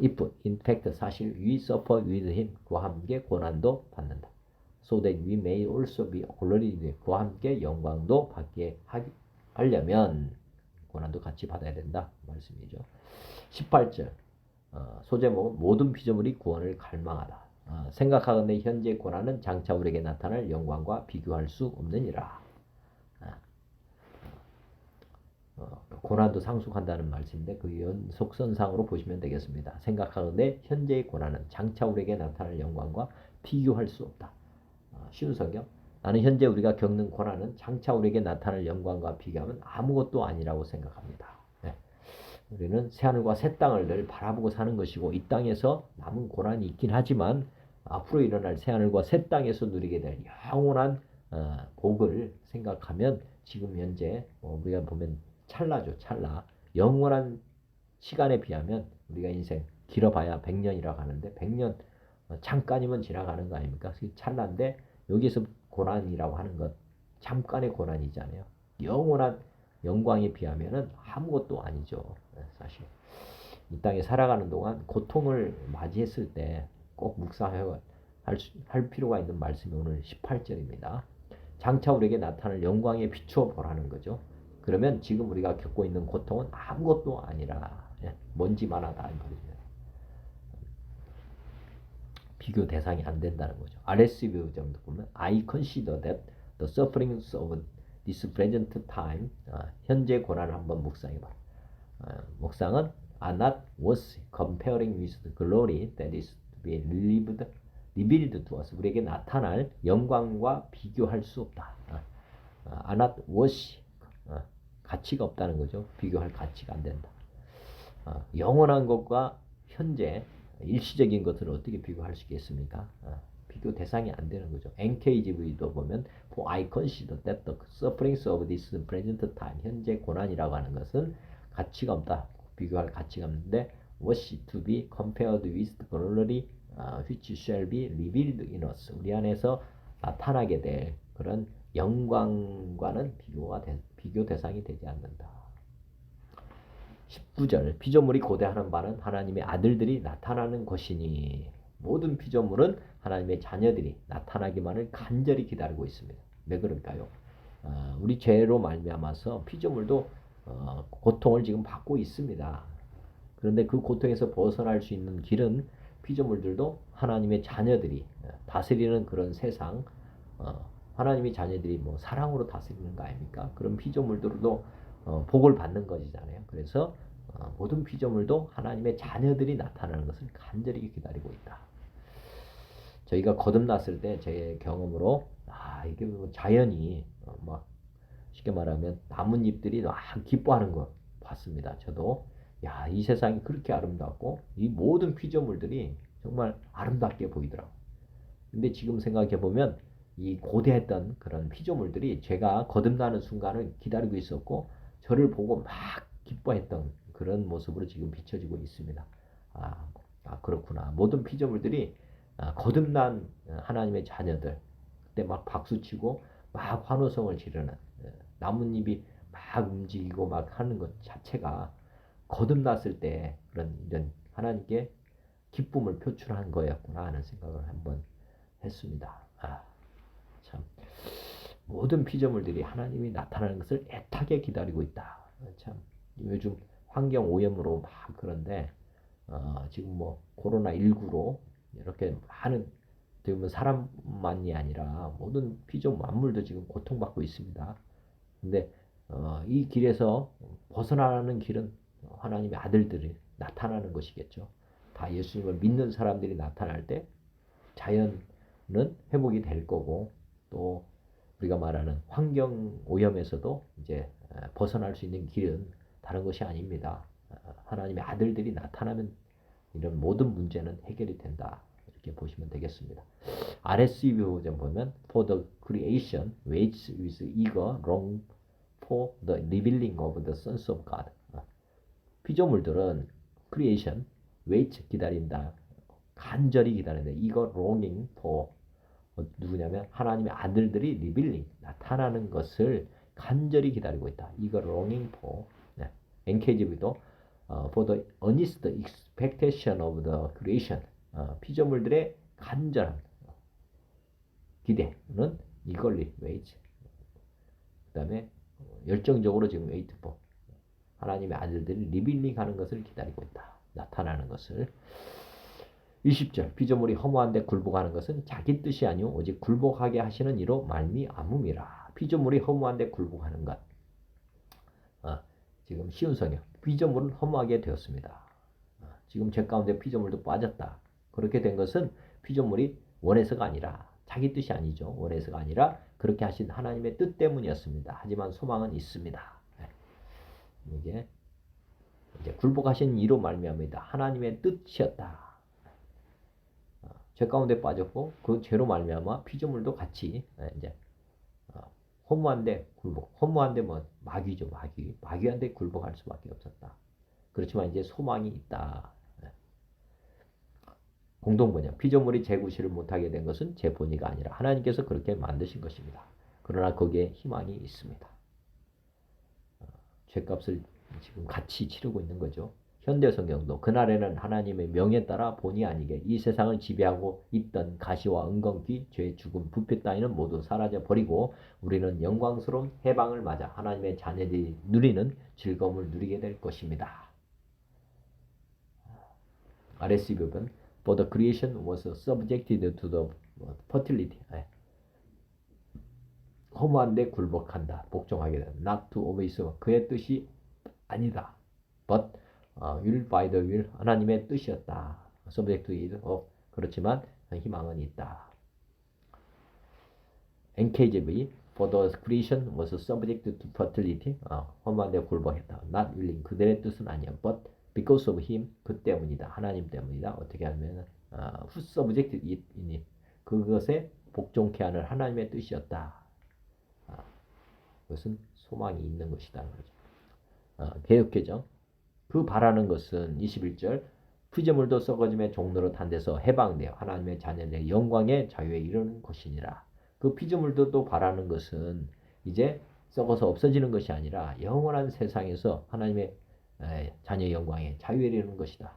if in fact 사실 we suffer with him, 그와 함께 고난도 받는다. So that we may also be glorified, 그와 함께 영광도 받게 하려면 고난도 같이 받아야 된다 말씀이죠. 18절 소제목은 모든 피조물이 구원을 갈망하다. 생각하건대 현재 고난은 장차 우리에게 나타날 영광과 비교할 수 없느니라. 고난도 상속한다는 말씀인데 그 연속선상으로 보시면 되겠습니다. 생각하건대 현재의 고난은 장차 우리에게 나타날 영광과 비교할 수 없다. 쉬운 성경. 나는 현재 우리가 겪는 고난은 장차 우리에게 나타날 영광과 비교하면 아무것도 아니라고 생각합니다. 우리는 새하늘과 새 땅을 늘 바라보고 사는 것이고 이 땅에서 남은 고난이 있긴 하지만 앞으로 일어날 새하늘과 새 땅에서 누리게 될 영원한 복을 생각하면 지금 현재 우리가 보면 찰나죠. 찰나. 영원한 시간에 비하면 우리가 인생 길어봐야 100년이라고 하는데 100년 잠깐이면 지나가는 거 아닙니까? 찰나인데 여기서 고난이라고 하는 것 잠깐의 고난이잖아요. 영원한 영광에 비하면은 아무것도 아니죠. 사실 이 땅에 살아가는 동안 고통을 맞이했을 때 꼭 묵상할 필요가 있는 말씀이 오늘 18절입니다. 장차 우리에게 나타날 영광에 비추어 보라는 거죠. 그러면 지금 우리가 겪고 있는 고통은 아무것도 아니라 먼지만 하다. 비교 대상이 안 된다는 거죠. RSV 정도 보면 I consider that the sufferings of this present time, 현재 고난을 한번 묵상해봐. 묵상은 are not worth comparing with the glory that is to be revealed to us. 우리에게 나타날 영광과 비교할 수 없다. are not worth 가치가 없다는 거죠. 비교할 가치가 안 된다. 영원한 것과 현재 일시적인 것을 어떻게 비교할 수 있겠습니까? 비교 대상이 안 되는 거죠. NKJV도 보면 For I consider that the sufferings of this present time 현재 고난이라고 하는 것은 가치가 없다. 비교할 가치가 없는데 was to be compared with the glory which shall be revealed in us 우리 안에서 나타나게 될 그런 영광과는 비교 대상이 되지 않는다. 19절 피조물이 고대하는 바는 하나님의 아들들이 나타나는 것이니 모든 피조물은 하나님의 자녀들이 나타나기만을 간절히 기다리고 있습니다. 왜 그럴까요? 우리 죄로 말미암아서 피조물도 고통을 지금 받고 있습니다. 그런데 그 고통에서 벗어날 수 있는 길은 피조물들도 하나님의 자녀들이 다스리는 그런 세상 하나님의 자녀들이 뭐 사랑으로 다스리는 거 아닙니까? 그런 피조물들도 복을 받는 것이잖아요. 그래서 모든 피조물도 하나님의 자녀들이 나타나는 것을 간절히 기다리고 있다. 저희가 거듭났을 때 제 경험으로 이게 뭐 자연이 막 쉽게 말하면 나뭇잎들이 막 기뻐하는 거 봤습니다. 저도 이 세상이 그렇게 아름답고 이 모든 피조물들이 정말 아름답게 보이더라고. 근데 지금 생각해 보면 이 고대했던 그런 피조물들이 제가 거듭나는 순간을 기다리고 있었고 저를 보고 막 기뻐했던 그런 모습으로 지금 비춰지고 있습니다. 그렇구나. 모든 피조물들이 거듭난 하나님의 자녀들 그때 막 박수치고 막 환호성을 지르는 나뭇잎이 막 움직이고 막 하는 것 자체가 거듭났을 때 이런 하나님께 기쁨을 표출한 거였구나 하는 생각을 한번 했습니다. 참 모든 피조물들이 하나님이 나타나는 것을 애타게 기다리고 있다. 참 요즘 환경 오염으로 막 그런데 지금 뭐 코로나19로 이렇게 많은 지금 사람만이 아니라 모든 피조물 만물도 지금 고통받고 있습니다. 근데 이 길에서 벗어나는 길은 하나님의 아들들이 나타나는 것이겠죠. 다 예수님을 믿는 사람들이 나타날 때 자연은 회복이 될 거고 또 우리가 말하는 환경 오염에서도 이제 벗어날 수 있는 길은 다른 것이 아닙니다. 하나님의 아들들이 나타나면 이런 모든 문제는 해결이 된다. 이렇게 보시면 되겠습니다. RSV 버전 보면 For the creation waits with eager long for the revealing of the sons of God. 피조물들은 creation wait 기다린다. 간절히 기다린다. eager longing for 누구냐면 하나님의 아들들이 revealing 나타나는 것을 간절히 기다리고 있다. eager longing for NKJV도 for the earnest expectation of the creation 피조물들의 간절한 기대는 eagerly wait 그 다음에 열정적으로 지금 wait for 하나님의 아들들이 리빌링 하는 것을 기다리고 있다. 나타나는 것을 20절 피조물이 허무한데 굴복하는 것은 자기 뜻이 아니오 오직 굴복하게 하시는 이로 말미암음이라. 피조물이 허무한데 굴복하는 것 지금 쉬운 성경 피조물은 허무하게 되었습니다. 지금 죄 가운데 피조물도 빠졌다. 그렇게 된 것은 피조물이 원해서가 아니라 자기 뜻이 아니죠. 원해서가 아니라 그렇게 하신 하나님의 뜻 때문이었습니다. 하지만 소망은 있습니다. 이게 이제 굴복하신 이로 말미암습니다. 하나님의 뜻이었다. 죄 가운데 빠졌고 그 죄로 말미암아 피조물도 같이 이제 허무한데 굴복. 허무한데 뭐 마귀죠. 마귀한테 굴복할 수밖에 없었다. 그렇지만 이제 소망이 있다. 공동번역. 피조물이 재구실을 못하게 된 것은 제 본의가 아니라 하나님께서 그렇게 만드신 것입니다. 그러나 거기에 희망이 있습니다. 죄값을 지금 같이 치르고 있는 거죠. 현대 성경도 그날에는 하나님의 명에 따라 본의 아니게 이 세상을 지배하고 있던 가시와 은건기, 죄, 죽음, 부패 따위는 모두 사라져 버리고 우리는 영광스러운 해방을 맞아 하나님의 자녀들이 누리는 즐거움을 누리게 될 것입니다. RSV는 For the creation was subjected to the fertility. 허무한데 굴복한다. 복종하게 된다. Not to obey. 그의 뜻이 아니다. But will by the will. 하나님의 뜻이었다. Subject to it. 그렇지만 희망은 있다. NKJV for the creation was subject to fertility. 험한데 굴복했다. not willing. 그들의 뜻은 아니야. but because of him. 그 때문이다. 하나님 때문이다. 어떻게 하면 who subjected it in it. 그것에 복종케 하는 하나님의 뜻이었다. 그것은 소망이 있는 것이다. 개혁개정. 그 바라는 것은 21절 피조물도 썩어짐의 종로로 탄 데서 해방되어 하나님의 자녀의 영광의 자유에 이르는 것이니라. 그 피조물도 또 바라는 것은 이제 썩어서 없어지는 것이 아니라 영원한 세상에서 하나님의 자녀의 영광의 자유에 이르는 것이다.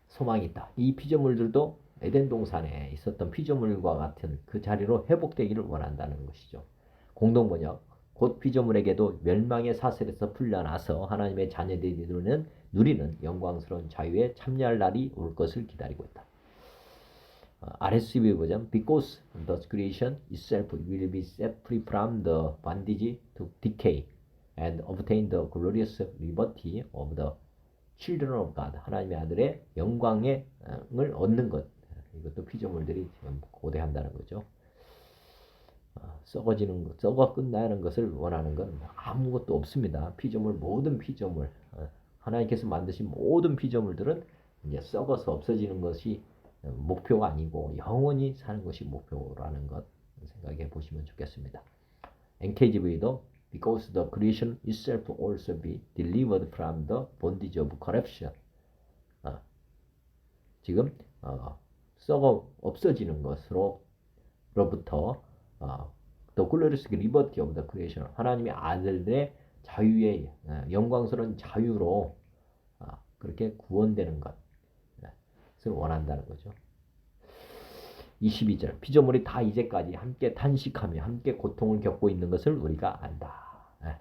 소망이 있다. 이 피조물들도 에덴 동산에 있었던 피조물과 같은 그 자리로 회복되기를 원한다는 것이죠. 공동번역. 곧 피조물에게도 멸망의 사슬에서 풀려나서 하나님의 자녀들이 누리는 영광스러운 자유에 참여할 날이 올 것을 기다리고 있다. RSV 버전 Because the creation itself will be set free from the bondage to decay and obtain the glorious liberty of the children of God. 하나님의 아들의 영광을 얻는 것. 이것도 피조물들이 지금 고대한다는 거죠. 썩어지는 것, 썩어 끝나는 것을 원하는 건 아무것도 없습니다. 피조물, 모든 피조물, 하나님께서 만드신 모든 피조물들은 이제 썩어서 없어지는 것이 목표가 아니고 영원히 사는 것이 목표라는 것 생각해 보시면 좋겠습니다. NKJV도 Because the creation itself also be delivered from the bondage of corruption. 지금 썩어 없어지는 것으로부터 the glorious liberty of the creation. 하나님의 아들들의 자유의 영광스러운 자유로 그렇게 구원되는 것을 원한다는 거죠. 22절 피조물이 다 이제까지 함께 탄식하며 함께 고통을 겪고 있는 것을 우리가 안다.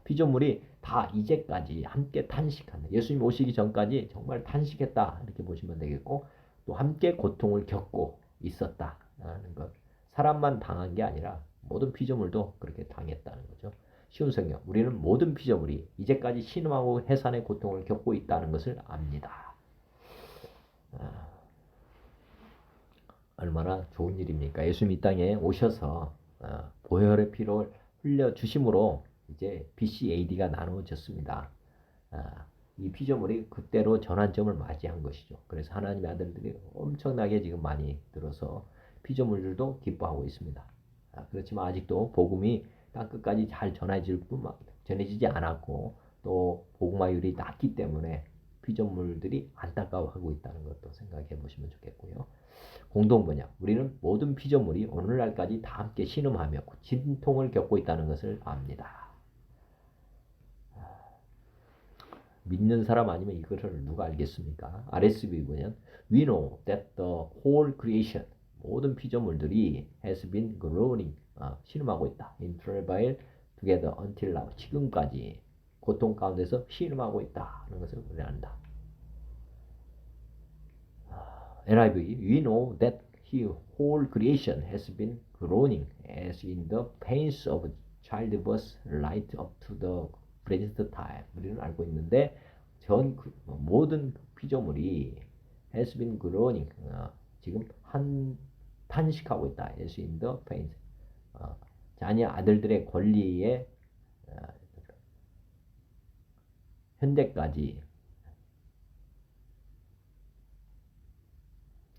피조물이 다 이제까지 함께 탄식한다. 예수님 오시기 전까지 정말 탄식했다. 이렇게 보시면 되겠고 또 함께 고통을 겪고 있었다는 것. 사람만 당한 게 아니라 모든 피조물도 그렇게 당했다는 거죠. 쉬운 성경. 우리는 모든 피조물이 이제까지 신음하고 해산의 고통을 겪고 있다는 것을 압니다. 얼마나 좋은 일입니까? 예수님 이 땅에 오셔서 보혈의 피를 흘려 주심으로 이제 BC AD가 나누어졌습니다. 이 피조물이 그때로 전환점을 맞이한 것이죠. 그래서 하나님의 아들들이 엄청나게 지금 많이 들어서 피조물들도 기뻐하고 있습니다. 그렇지만 아직도 복음이 땅끝까지 잘 전해지지 않았고 또 복음화율이 낮기 때문에 피조물들이 안타까워하고 있다는 것도 생각해 보시면 좋겠고요. 공동번역. 우리는 모든 피조물이 오늘날까지 다 함께 신음하며 진통을 겪고 있다는 것을 압니다. 믿는 사람 아니면 이것을 누가 알겠습니까? RSV 보면 We know that the whole creation 모든 피조물들이 has been groaning 신음하고 있다. in travail together until now 지금까지 고통 가운데서 신음하고 있다는 것을 우리는 안다. NIV We know that whole creation has been groaning as in the pains of childbirth right up to the present time. 우리는 알고 있는데 모든 피조물이 has been groaning 지금 탄식하고 있다. as in the pains 자녀 아들들의 권리에 현대까지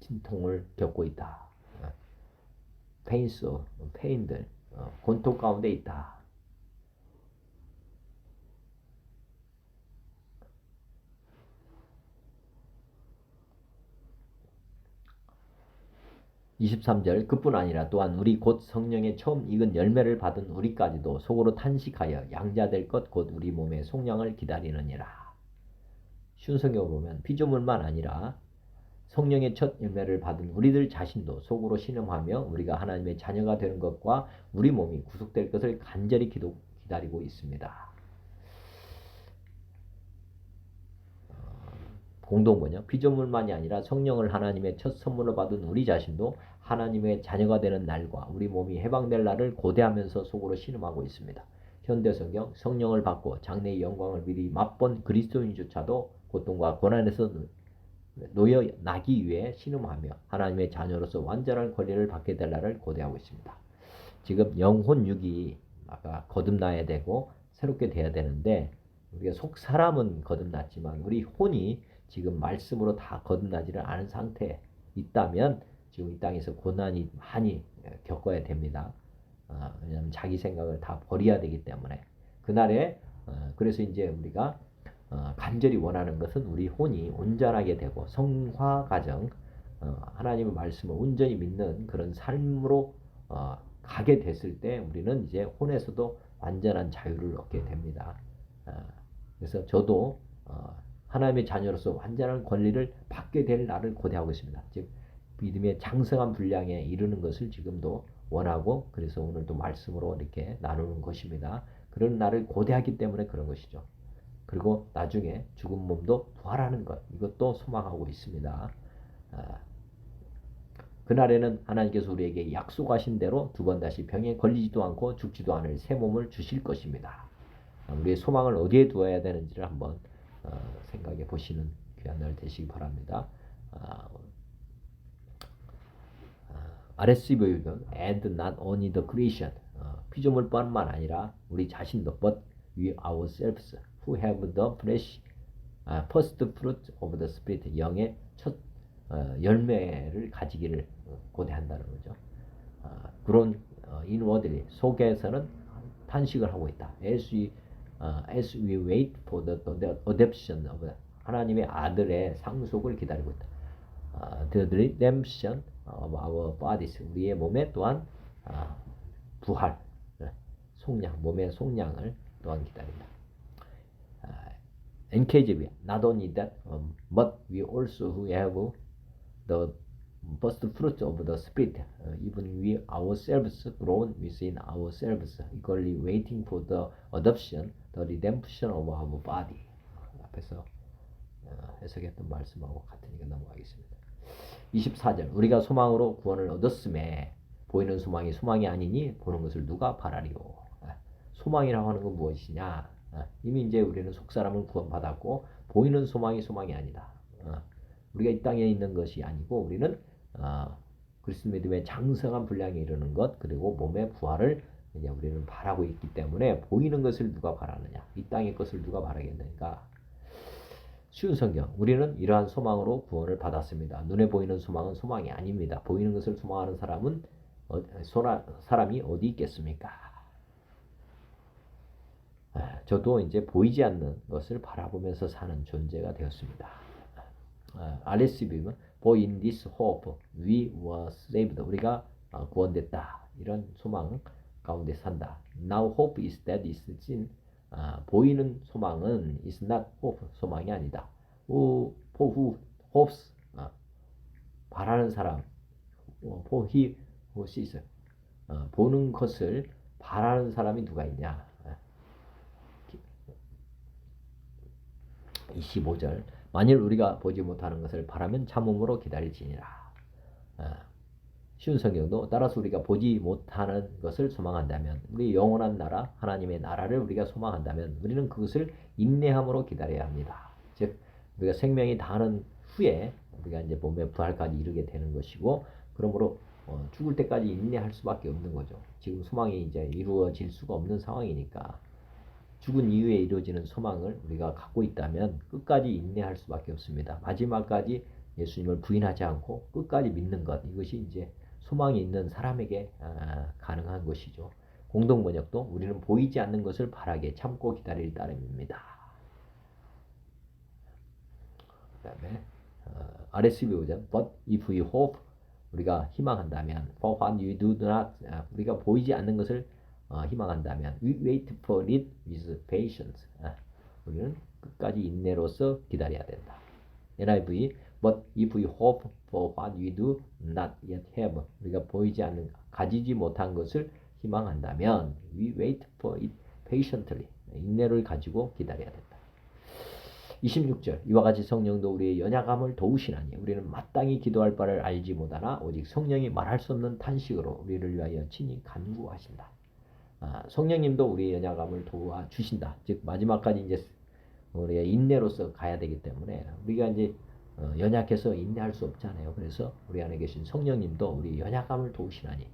진통을 겪고 있다. 페인들, 고통 가운데 있다. (23절) 그뿐 아니라 또한 우리 곧 성령의 처음 익은 열매를 받은 우리까지도 속으로 탄식하여 양자될 것 곧 우리 몸의 속량을 기다리느니라. 순성경을 보면 피조물만 아니라 성령의 첫 열매를 받은 우리들 자신도 속으로 신음하며 우리가 하나님의 자녀가 되는 것과 우리 몸이 구속될 것을 간절히 기다리고 있습니다. 공동번역 피조물만이 아니라 성령을 하나님의 첫 선물로 받은 우리 자신도 하나님의 자녀가 되는 날과 우리 몸이 해방될 날을 고대하면서 속으로 신음하고 있습니다. 현대성경 성령을 받고 장래의 영광을 미리 맛본 그리스도인조차도 고통과 고난에서 놓여 나기 위해 신음하며 하나님의 자녀로서 완전한 권리를 받게 될 날을 고대하고 있습니다. 지금 영혼 육이 아까 거듭나야 되고 새롭게 돼야 되는데 우리가 속 사람은 거듭났지만 우리 혼이 지금 말씀으로 다 거듭나지를 않은 상태에 있다면 지금 이 땅에서 고난이 많이 겪어야 됩니다. 왜냐하면 자기 생각을 다 버려야 되기 때문에 그날에 그래서 이제 우리가 간절히 원하는 것은 우리 혼이 온전하게 되고 성화 과정 하나님의 말씀을 온전히 믿는 그런 삶으로 가게 됐을 때 우리는 이제 혼에서도 완전한 자유를 얻게 됩니다. 그래서 저도 하나님의 자녀로서 완전한 권리를 받게 될 날을 고대하고 있습니다. 즉 믿음의 장성한 분량에 이르는 것을 지금도 원하고 그래서 오늘도 말씀으로 이렇게 나누는 것입니다. 그런 날을 고대하기 때문에 그런 것이죠. 그리고 나중에 죽은 몸도 부활하는 것 이것도 소망하고 있습니다. 그날에는 하나님께서 우리에게 약속하신 대로 두 번 다시 병에 걸리지도 않고 죽지도 않을 새 몸을 주실 것입니다. 우리의 소망을 어디에 두어야 되는지를 한번 생각해 보시는 귀한 날 되시기 바랍니다. RSV는 and not only the creation 피조물뿐만 아니라 우리 자신도 but we ourselves who have the flesh first fruit of the spirit 영의 첫 열매를 가지기를 고대한다는 거죠. 그런 inwardly 속에서는 탄식을 하고 있다. As we wait for the adoption of 하나님의 아들의 상속을 기다리고 있다. The redemption of our bodies 우리의 몸에 또한 부활, 속량, 몸의 속량을 또한 기다린다. NKJV not only that, but we also who have the first fruit of the Spirit, even we ourselves grown within ourselves, eagerly waiting for the adoption, the redemption of our body. 앞에서 해석했던 말씀하고 같으니까 넘어가겠습니다. 24절 우리가 소망으로 구원을 얻었음에 보이는 소망이 소망이 아니니 보는 것을 누가 바라리요. 소망이라고 하는 건 무엇이냐. 이미 이제 우리는 속사람은 구원받았고 보이는 소망이 소망이 아니다. 우리가 이 땅에 있는 것이 아니고 우리는 그리스도 믿음의 장성한 분량에 이르는 것 그리고 몸의 부활을 이제 우리는 바라고 있기 때문에 보이는 것을 누가 바라느냐. 이 땅의 것을 누가 바라겠는가. 쉬운 성경 우리는 이러한 소망으로 구원을 받았습니다. 눈에 보이는 소망은 소망이 아닙니다. 보이는 것을 소망하는 사람은 사람이 어디 있겠습니까? 저도 이제 보이지 않는 것을 바라보면서 사는 존재가 되었습니다. RSV는 For in this hope we were saved. 우리가 구원됐다. 이런 소망 가운데 산다. Now hope is that is seen. 보이는 소망은 is not hope. 소망이 아니다. For who hopes. 바라는 사람. For he who sees. 보는 것을 바라는 사람이 누가 있냐. 25절 만일 우리가 보지 못하는 것을 바라면 참음으로 기다릴지니라. 쉬운 성경도 따라서 우리가 보지 못하는 것을 소망한다면 우리 영원한 나라 하나님의 나라를 우리가 소망한다면 우리는 그것을 인내함으로 기다려야 합니다. 즉 우리가 생명이 다하는 후에 우리가 이제 몸의 부활까지 이르게 되는 것이고 그러므로 죽을 때까지 인내할 수밖에 없는 거죠. 지금 소망이 이제 이루어질 수가 없는 상황이니까 죽은 이후에 이루어지는 소망을 우리가 갖고 있다면 끝까지 인내할 수밖에 없습니다. 마지막까지 예수님을 부인하지 않고 끝까지 믿는 것 이것이 이제 소망이 있는 사람에게 가능한 것이죠. 공동번역도 우리는 보이지 않는 것을 바라게 참고 기다릴 따름입니다. 그 다음에 RSV 버전 But if we hope 우리가 희망한다면 For what we do not 우리가 보이지 않는 것을 희망한다면 we wait for it with patience. 우리는 끝까지 인내로서 기다려야 된다. NIV But if we hope for what we do not yet have 우리가 보이지 않는 가지지 못한 것을 희망한다면 we wait for it patiently 인내를 가지고 기다려야 된다. 26절 이와 같이 성령도 우리의 연약함을 도우시나니 우리는 마땅히 기도할 바를 알지 못하나 오직 성령이 말할 수 없는 탄식으로 우리를 위하여 친히 간구하신다. 성령님도 우리의 연약함을 도와주신다. 즉 마지막까지 이제 우리가 인내로서 가야 되기 때문에 우리가 이제 연약해서 인내할 수 없잖아요. 그래서 우리 안에 계신 성령님도 우리 연약함을 도우시나니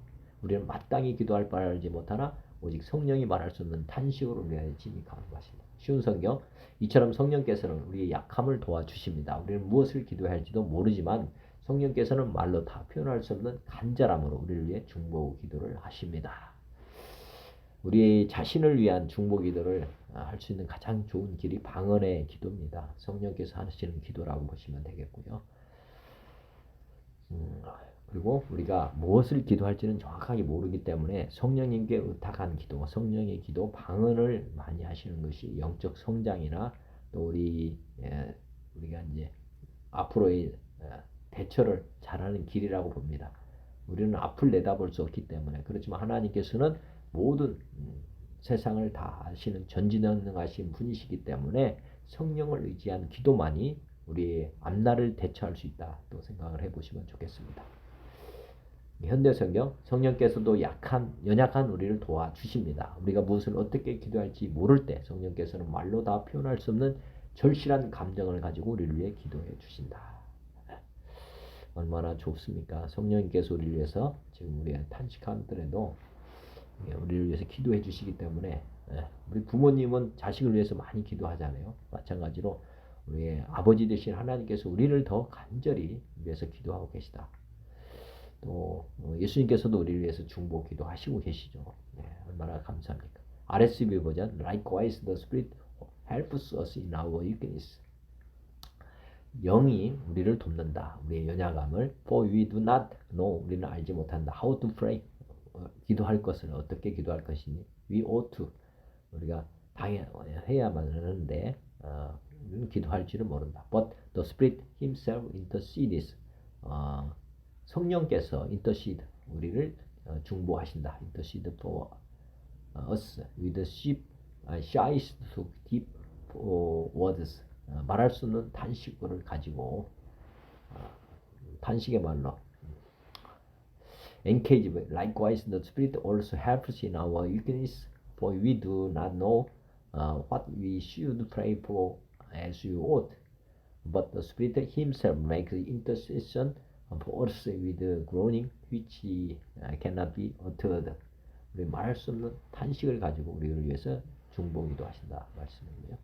우리는 마땅히 기도할 바를 알지 못하나 오직 성령이 말할 수 없는 탄식으로 위하여 진이 간구하신다. 쉬운 성경. 이처럼 성령께서는 우리의 약함을 도와주십니다. 우리는 무엇을 기도해야 할지도 모르지만 성령께서는 말로 다 표현할 수 없는 간절함으로 우리를 위해 중보 기도를 하십니다. 우리 자신을 위한 중보 기도를 할 수 있는 가장 좋은 길이 방언의 기도입니다. 성령께서 하시는 기도라고 보시면 되겠고요. 그리고 우리가 무엇을 기도할지는 정확하게 모르기 때문에 성령님께 의탁한 기도, 성령의 기도, 방언을 많이 하시는 것이 영적 성장이나 또 우리가 이제 앞으로의 대처를 잘하는 길이라고 봅니다. 우리는 앞을 내다볼 수 없기 때문에. 그렇지만 하나님께서는 모든 세상을 다 아시는 전지전능하신 분이시기 때문에 성령을 의지한 기도만이 우리의 앞날을 대처할 수 있다 또 생각을 해보시면 좋겠습니다. 현대성경. 성령께서도 연약한 우리를 도와주십니다. 우리가 무엇을 어떻게 기도할지 모를 때 성령께서는 말로 다 표현할 수 없는 절실한 감정을 가지고 우리를 위해 기도해 주신다. 얼마나 좋습니까? 성령님께서 우리를 위해서 지금 우리가 탄식하더라도 우리를 위해서 기도해 주시기 때문에 우리 부모님은 자식을 위해서 많이 기도하잖아요. 마찬가지로 우리의 아버지 되신 하나님께서 우리를 더 간절히 위해서 기도하고 계시다. 또 예수님께서도 우리를 위해서 중보 기도하시고 계시죠. 얼마나 감사합니까? RSV 버전. Likewise the Spirit helps us in our weakness. 영이 우리를 돕는다. 우리의 연약함을. For we do not know. 우리는 알지 못한다. How to pray. 기도할 것을 어떻게 기도할 것이니. We ought to. 우리가 해야만 하는데 우리는 기도할 줄은 모른다. But the Spirit Himself intercedes. 성령께서 intercede. 우리를 중보하신다. intercede for us with shyest to deep words. 말할 수 없는 탄식을 가지고 탄식의 말로. Engage. Likewise, the Spirit also helps in our weakness, for we do not know what we should pray for as we ought. But the Spirit Himself makes intercession for us with groaning which cannot be uttered. 우리 말할 수 없는 탄식을 가지고 우리를 위해서 중보기도 하신다 말씀이고요.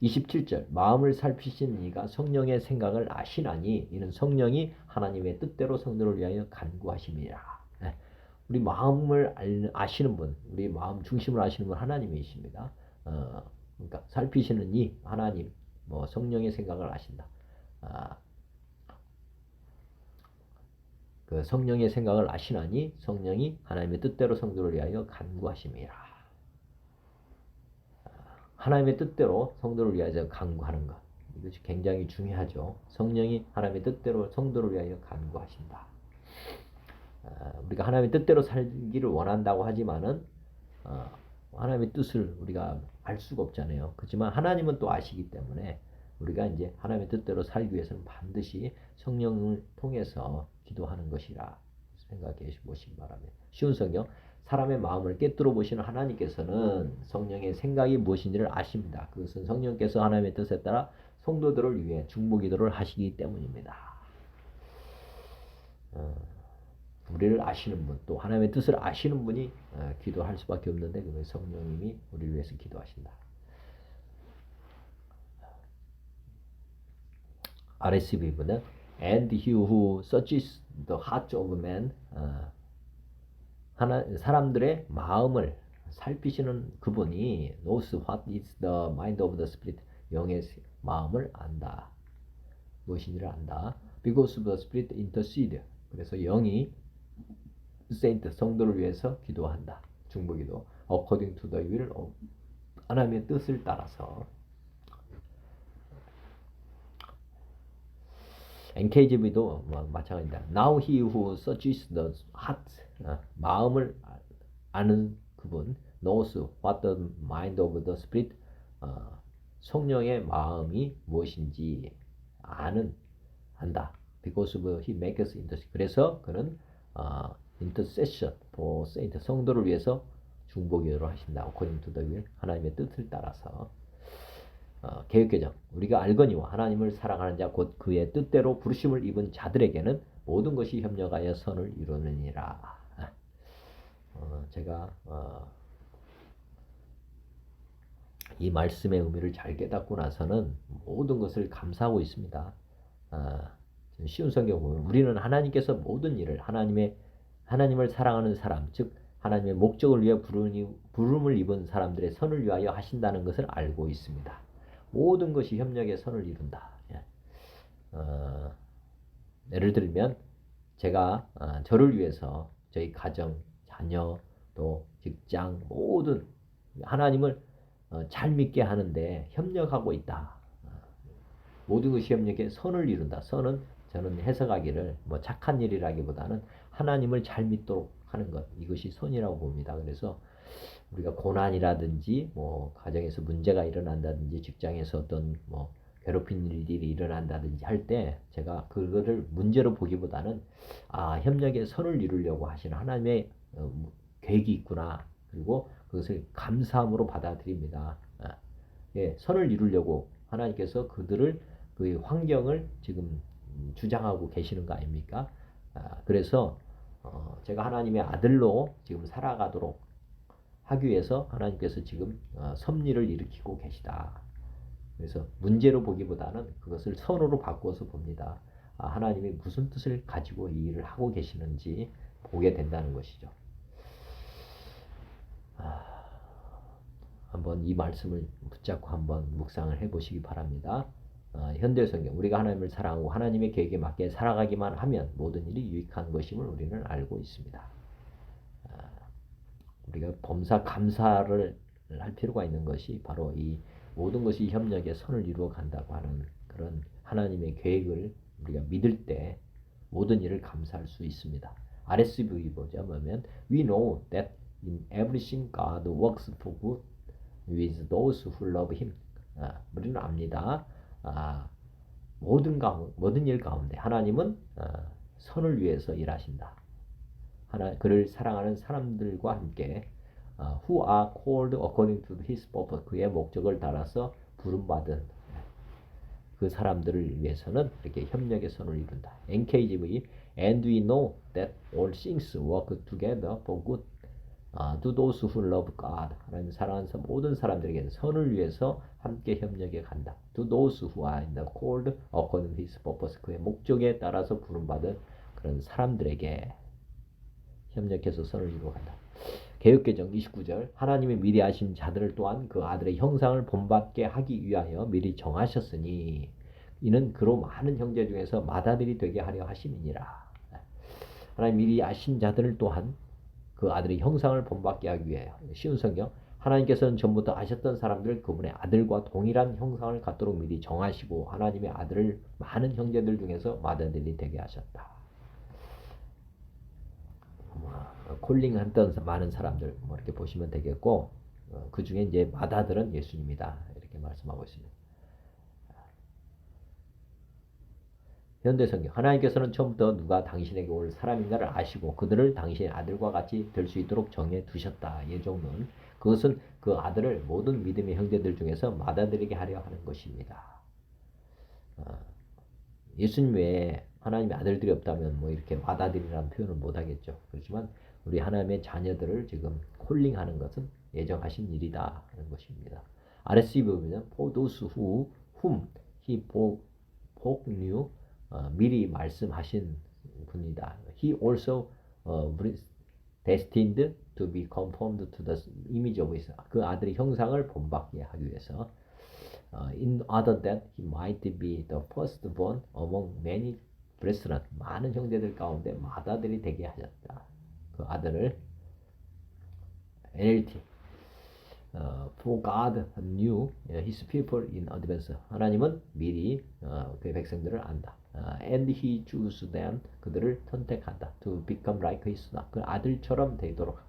27절. 마음을 살피신 이가 성령의 생각을 아시나니 이는 성령이 하나님의 뜻대로 성도를 위하여 간구하심이라. 우리 마음을 아시는 분, 우리 마음 중심을 아시는 분 하나님이십니다. 그러니까 살피시는 이 하나님, 성령의 생각을 아신다. 그 성령의 생각을 아시나니 성령이 하나님의 뜻대로 성도를 위하여 간구하심이라. 하나님의 뜻대로 성도를 위하여 간구하는 것. 이것이 굉장히 중요하죠. 성령이 하나님의 뜻대로 성도를 위하여 간구하신다. 우리가 하나님의 뜻대로 살기를 원한다고 하지만은 하나님의 뜻을 우리가 알 수가 없잖아요. 그렇지만 하나님은 또 아시기 때문에 우리가 이제 하나님의 뜻대로 살기 위해서는 반드시 성령을 통해서 기도하는 것이라 생각해 보시기 바랍니다. 쉬운 성경. 사람의 마음을 꿰뚫어 보시는 하나님께서는 성령의 생각이 무엇인지를 아십니다. 그것은 성령께서 하나님의 뜻에 따라 성도들을 위해 중보기도를 하시기 때문입니다. 우리를 아시는 분, 또 하나님의 뜻을 아시는 분이 기도할 수밖에 없는데 그 성령님이 우리를 위해서 기도하신다. RSV보다 And he who searches the heart of man, 사람들의 마음을 살피시는 그분이 knows what is the mind of the spirit. 영의 마음을 안다. 무엇인지를 안다. Because the spirit intercede. 그래서 영이 saint 성도를 위해서 기도한다. 중보기도. According to the will of 하나님의 뜻을 따라서. NKJV도 마찬가지입니다. Now he who searches the heart, 마음을 아는 그분, knows what the mind of the spirit, 성령의 마음이 무엇인지 안다. Because he makes intercession. 그래서 그는 intercession for saint, 성도를 위해서 중보기도를 하신다. According to the will, 하나님의 뜻을 따라서. 개혁개정. 우리가 알거니와 하나님을 사랑하는 자 곧 그의 뜻대로 부르심을 입은 자들에게는 모든 것이 협력하여 선을 이루느니라. 제가 이 말씀의 의미를 잘 깨닫고 나서는 모든 것을 감사하고 있습니다. 쉬운 성경 보면 우리는 하나님께서 모든 일을 하나님을 사랑하는 사람, 즉 하나님의 목적을 위해 부름을 입은 사람들의 선을 위하여 하신다는 것을 알고 있습니다. 모든 것이 협력의 선을 이룬다. 예를 들면 제가 저를 위해서 저희 가정, 자녀, 또 직장 모든 하나님을 잘 믿게 하는데 협력하고 있다. 모든 것이 협력의 선을 이룬다. 선은 저는 해석하기를 뭐 착한 일이라기보다는 하나님을 잘 믿도록 하는 것, 이것이 선이라고 봅니다. 그래서 우리가 고난이라든지 뭐 가정에서 문제가 일어난다든지 직장에서 어떤 뭐 괴롭힌 일들이 일어난다든지 할 때 제가 그거를 문제로 보기보다는 협력의 선을 이루려고 하시는 하나님의 계획이 있구나. 그리고 그것을 감사함으로 받아들입니다. 선을 이루려고 하나님께서 그들을 그 환경을 지금 주장하고 계시는 거 아닙니까? 그래서 제가 하나님의 아들로 지금 살아가도록 하기 위해서 하나님께서 지금 섭리를 일으키고 계시다. 그래서 문제로 보기보다는 그것을 선으로 바꾸어서 봅니다. 하나님이 무슨 뜻을 가지고 이 일을 하고 계시는지 보게 된다는 것이죠. 한번 이 말씀을 붙잡고 한번 묵상을 해보시기 바랍니다. 현대성경, 우리가 하나님을 사랑하고 하나님의 계획에 맞게 살아가기만 하면 모든 일이 유익한 것임을 우리는 알고 있습니다. 우리가 범사 감사를 할 필요가 있는 것이 바로 이 모든 것이 협력의 선을 이루어 간다고 하는 그런 하나님의 계획을 우리가 믿을 때 모든 일을 감사할 수 있습니다. RSV 보자면 We know that in everything God works for good with those who love Him. 우리는 압니다. 모든 일 가운데 하나님은 선을 위해서 일하신다. 그를 사랑하는 사람들과 함께 who are called according to His purpose, 그의 목적을 따라서 부름받은 그 사람들을 위해서는 이렇게 협력의 선을 이룬다. NKJV and we know that all things work together for good to those who love God. 하나님 사랑하는 모든 사람들에게 선을 위해서 함께 협력해 간다. To those who are in the called according to His purpose, 그의 목적에 따라서 부름받은 그런 사람들에게 협력해서 선을 이루어 간다. 개역개정 29절 하나님이 미리 하신 자들을 또한 그 아들의 형상을 본받게 하기 위하여 미리 정하셨으니 이는 그로 많은 형제 중에서 맏아들이 되게 하려 하심이니라. 하나님 미리 하신 자들을 또한 그 아들의 형상을 본받게 하기 위하여. 쉬운 성경, 하나님께서는 전부터 아셨던 사람들 그분의 아들과 동일한 형상을 갖도록 미리 정하시고 하나님의 아들을 많은 형제들 중에서 맏아들이 되게 하셨다. 콜링했던 많은 사람들 이렇게 보시면 되겠고 그 중에 이제 맏아들은 예수님이다 이렇게 말씀하고 있습니다. 현대성경, 하나님께서는 처음부터 누가 당신에게 올 사람인가를 아시고 그들을 당신의 아들과 같이 될 수 있도록 정해 두셨다. 예정론, 그것은 그 아들을 모든 믿음의 형제들 중에서 맏아들에게 하려 하는 것입니다. 예수님 외에 하나님의 아들들이 없다면 이렇게 맏아들이라는 표현을 못하겠죠. 그렇지만 우리 하나님의 자녀들을 지금 콜링하는 것은 예정하신 일이다 하는 것입니다. RSV 보면 for those whom he foreknew, 미리 말씀하신 분이다. He also destined to be conformed to the image of his, 그 아들의 형상을 본받게 하기 위해서 in order that he might be the firstborn among many brethren, 많은 형제들 가운데 맏아들이 되게 하셨다. 그 아들을 NLT For God knew His people in advance, 하나님은 미리 그의 백성들을 안다. And He chose them, 그들을 선택한다. To become like His Son, 그 아들처럼 되도록.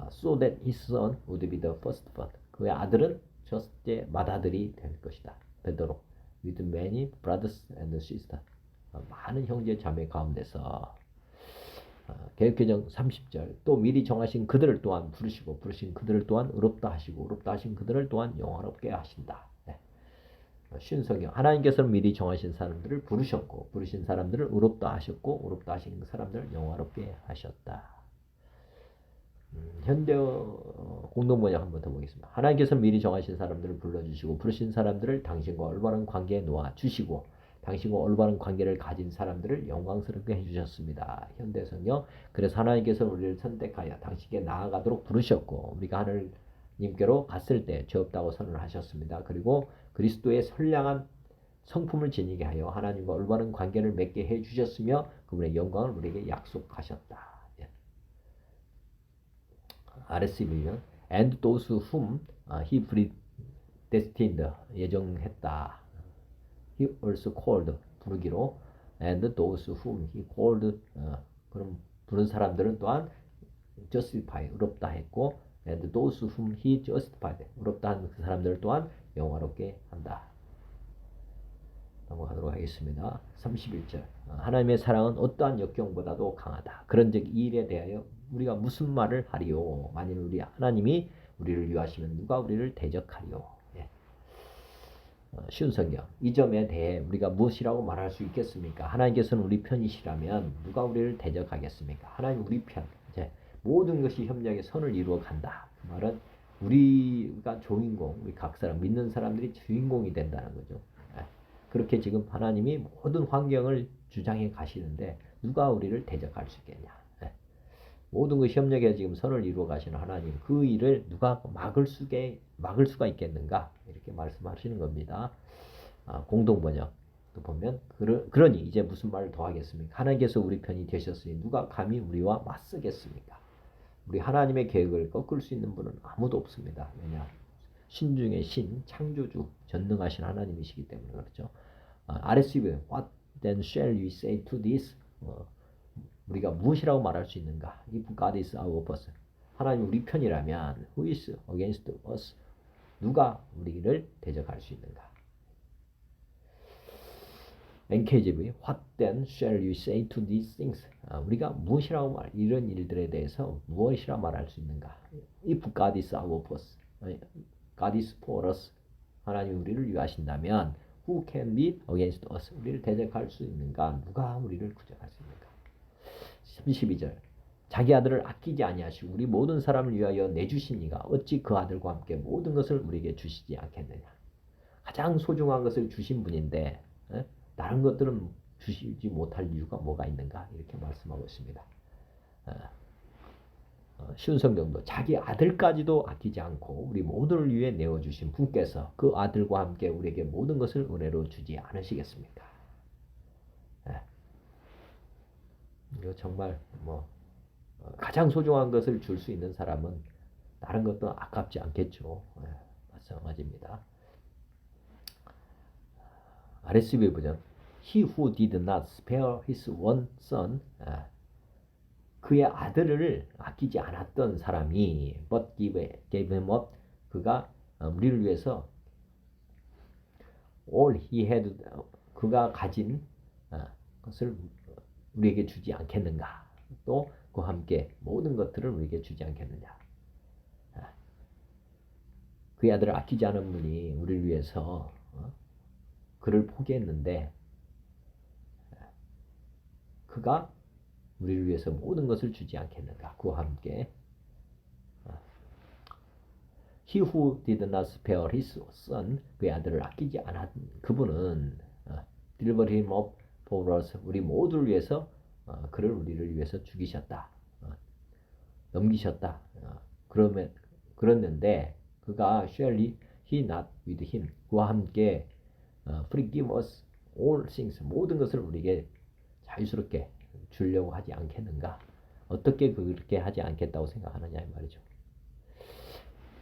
So that His Son would be the firstborn, 그의 아들은 첫째 맏아들이 될 것이다. 되도록. With many brothers and sisters, 많은 형제 자매 가운데서. 개역개정 30절, 또 미리 정하신 그들을 또한 부르시고 부르신 그들을 또한 의롭다 하시고 의롭다 하신 그들을 또한 영화롭게 하신다. 쉬운 성경, 하나님께서는 미리 정하신 사람들을 부르셨고 부르신 사람들을 의롭다 하셨고 의롭다 하신 사람들을 영화롭게 하셨다. 현대어 공동번역 한번 더 보겠습니다. 하나님께서 미리 정하신 사람들을 불러주시고 부르신 사람들을 당신과 올바른 관계에 놓아주시고 당신과 올바른 관계를 가진 사람들을 영광스럽게 해주셨습니다. 현대성경. 그래서 하나님께서 우리를 선택하여 당신께 나아가도록 부르셨고 우리가 하나님께로 갔을 때 죄 없다고 선언하셨습니다. 그리고 그리스도의 선량한 성품을 지니게 하여 하나님과 올바른 관계를 맺게 해주셨으며 그분의 영광을 우리에게 약속하셨다. RSV는 and those whom he predestined 예정했다. He also called 부르기로 and those whom he called 그럼 부른 사람들은 또한 justify 의롭다 했고 and those whom he justified 의롭다 한 그 사람들 또한 영화롭게 한다. 넘어가도록 하겠습니다. 31절 하나님의 사랑은 어떠한 역경보다도 강하다. 그런즉 이 일에 대하여 우리가 무슨 말을 하리요? 만일 우리 하나님이 우리를 위하시면 누가 우리를 대적하리요? 예. 쉬운 성경. 이 점에 대해 우리가 무엇이라고 말할 수 있겠습니까? 하나님께서는 우리 편이시라면 누가 우리를 대적하겠습니까? 하나님 우리 편. 이제 모든 것이 협력의 선을 이루어 간다. 그 말은 우리가 주인공, 우리 각 사람 믿는 사람들이 주인공이 된다는 거죠. 그렇게 지금 하나님이 모든 환경을 주장해 가시는데 누가 우리를 대적할 수 있겠냐. 모든 것이 협력해 지금 선을 이루어 가시는 하나님 그 일을 누가 막을 수가 있겠는가 이렇게 말씀하시는 겁니다. 공동번역도 보면 그러니 이제 무슨 말을 더 하겠습니까? 하나님께서 우리 편이 되셨으니 누가 감히 우리와 맞서겠습니까? 우리 하나님의 계획을 꺾을 수 있는 분은 아무도 없습니다. 왜냐? 신 중의 신, 창조주, 전능하신 하나님이시기 때문에 그렇죠. RSV, what then shall we say to this? 우리가 무엇이라고 말할 수 있는가? If God is our person. 하나님 우리 편이라면 who is against us? 누가 우리를 대적할 수 있는가? NKJV, what then shall you say to these things? 우리가 무엇이라고 이런 일들에 대해서 무엇이라 말할 수 있는가? If God is our person. God is for us. 하나님이 우리를 위하신다면 who can be against us? 우리를 대적할 수 있는가? 누가 우리를 구적할 수 있는가? 32절 자기 아들을 아끼지 아니하시고 우리 모든 사람을 위하여 내주신 이가 어찌 그 아들과 함께 모든 것을 우리에게 주시지 않겠느냐. 가장 소중한 것을 주신 분인데 다른 것들은 주시지 못할 이유가 뭐가 있는가 이렇게 말씀하고 있습니다. 쉬운 성경도 자기 아들까지도 아끼지 않고 우리 모두를 위해 내어주신 분께서 그 아들과 함께 우리에게 모든 것을 은혜로 주지 않으시겠습니까? 이거 정말 가장 소중한 것을 줄 수 있는 사람은 다른 것도 아깝지 않겠죠. 마찬가지입니다. RSV 버전 He who did not spare his one son 그의 아들을 아끼지 않았던 사람이 but gave him up 그가 우리를 위해서 all he had 그가 가진 것을 우리에게 주지 않겠는가? 또 그와 함께 모든 것들을 우리에게 주지 않겠느냐? 그의 아들을 아끼지 않은 분이 우리를 위해서 그를 포기했는데 그가 우리를 위해서 모든 것을 주지 않겠는가? 그와 함께 He who did not spare his son 그의 아들을 아끼지 않은 그분은 delivered him up for us 우리 모두를 위해서 그를 우리를 위해서 죽이셨다. 넘기셨다. 그랬는데 그가 surely he not with him 그와 함께 forgive us all things 모든 것을 우리에게 자유스럽게 주려고 하지 않겠는가? 어떻게 그렇게 하지 않겠다고 생각하느냐 이 말이죠.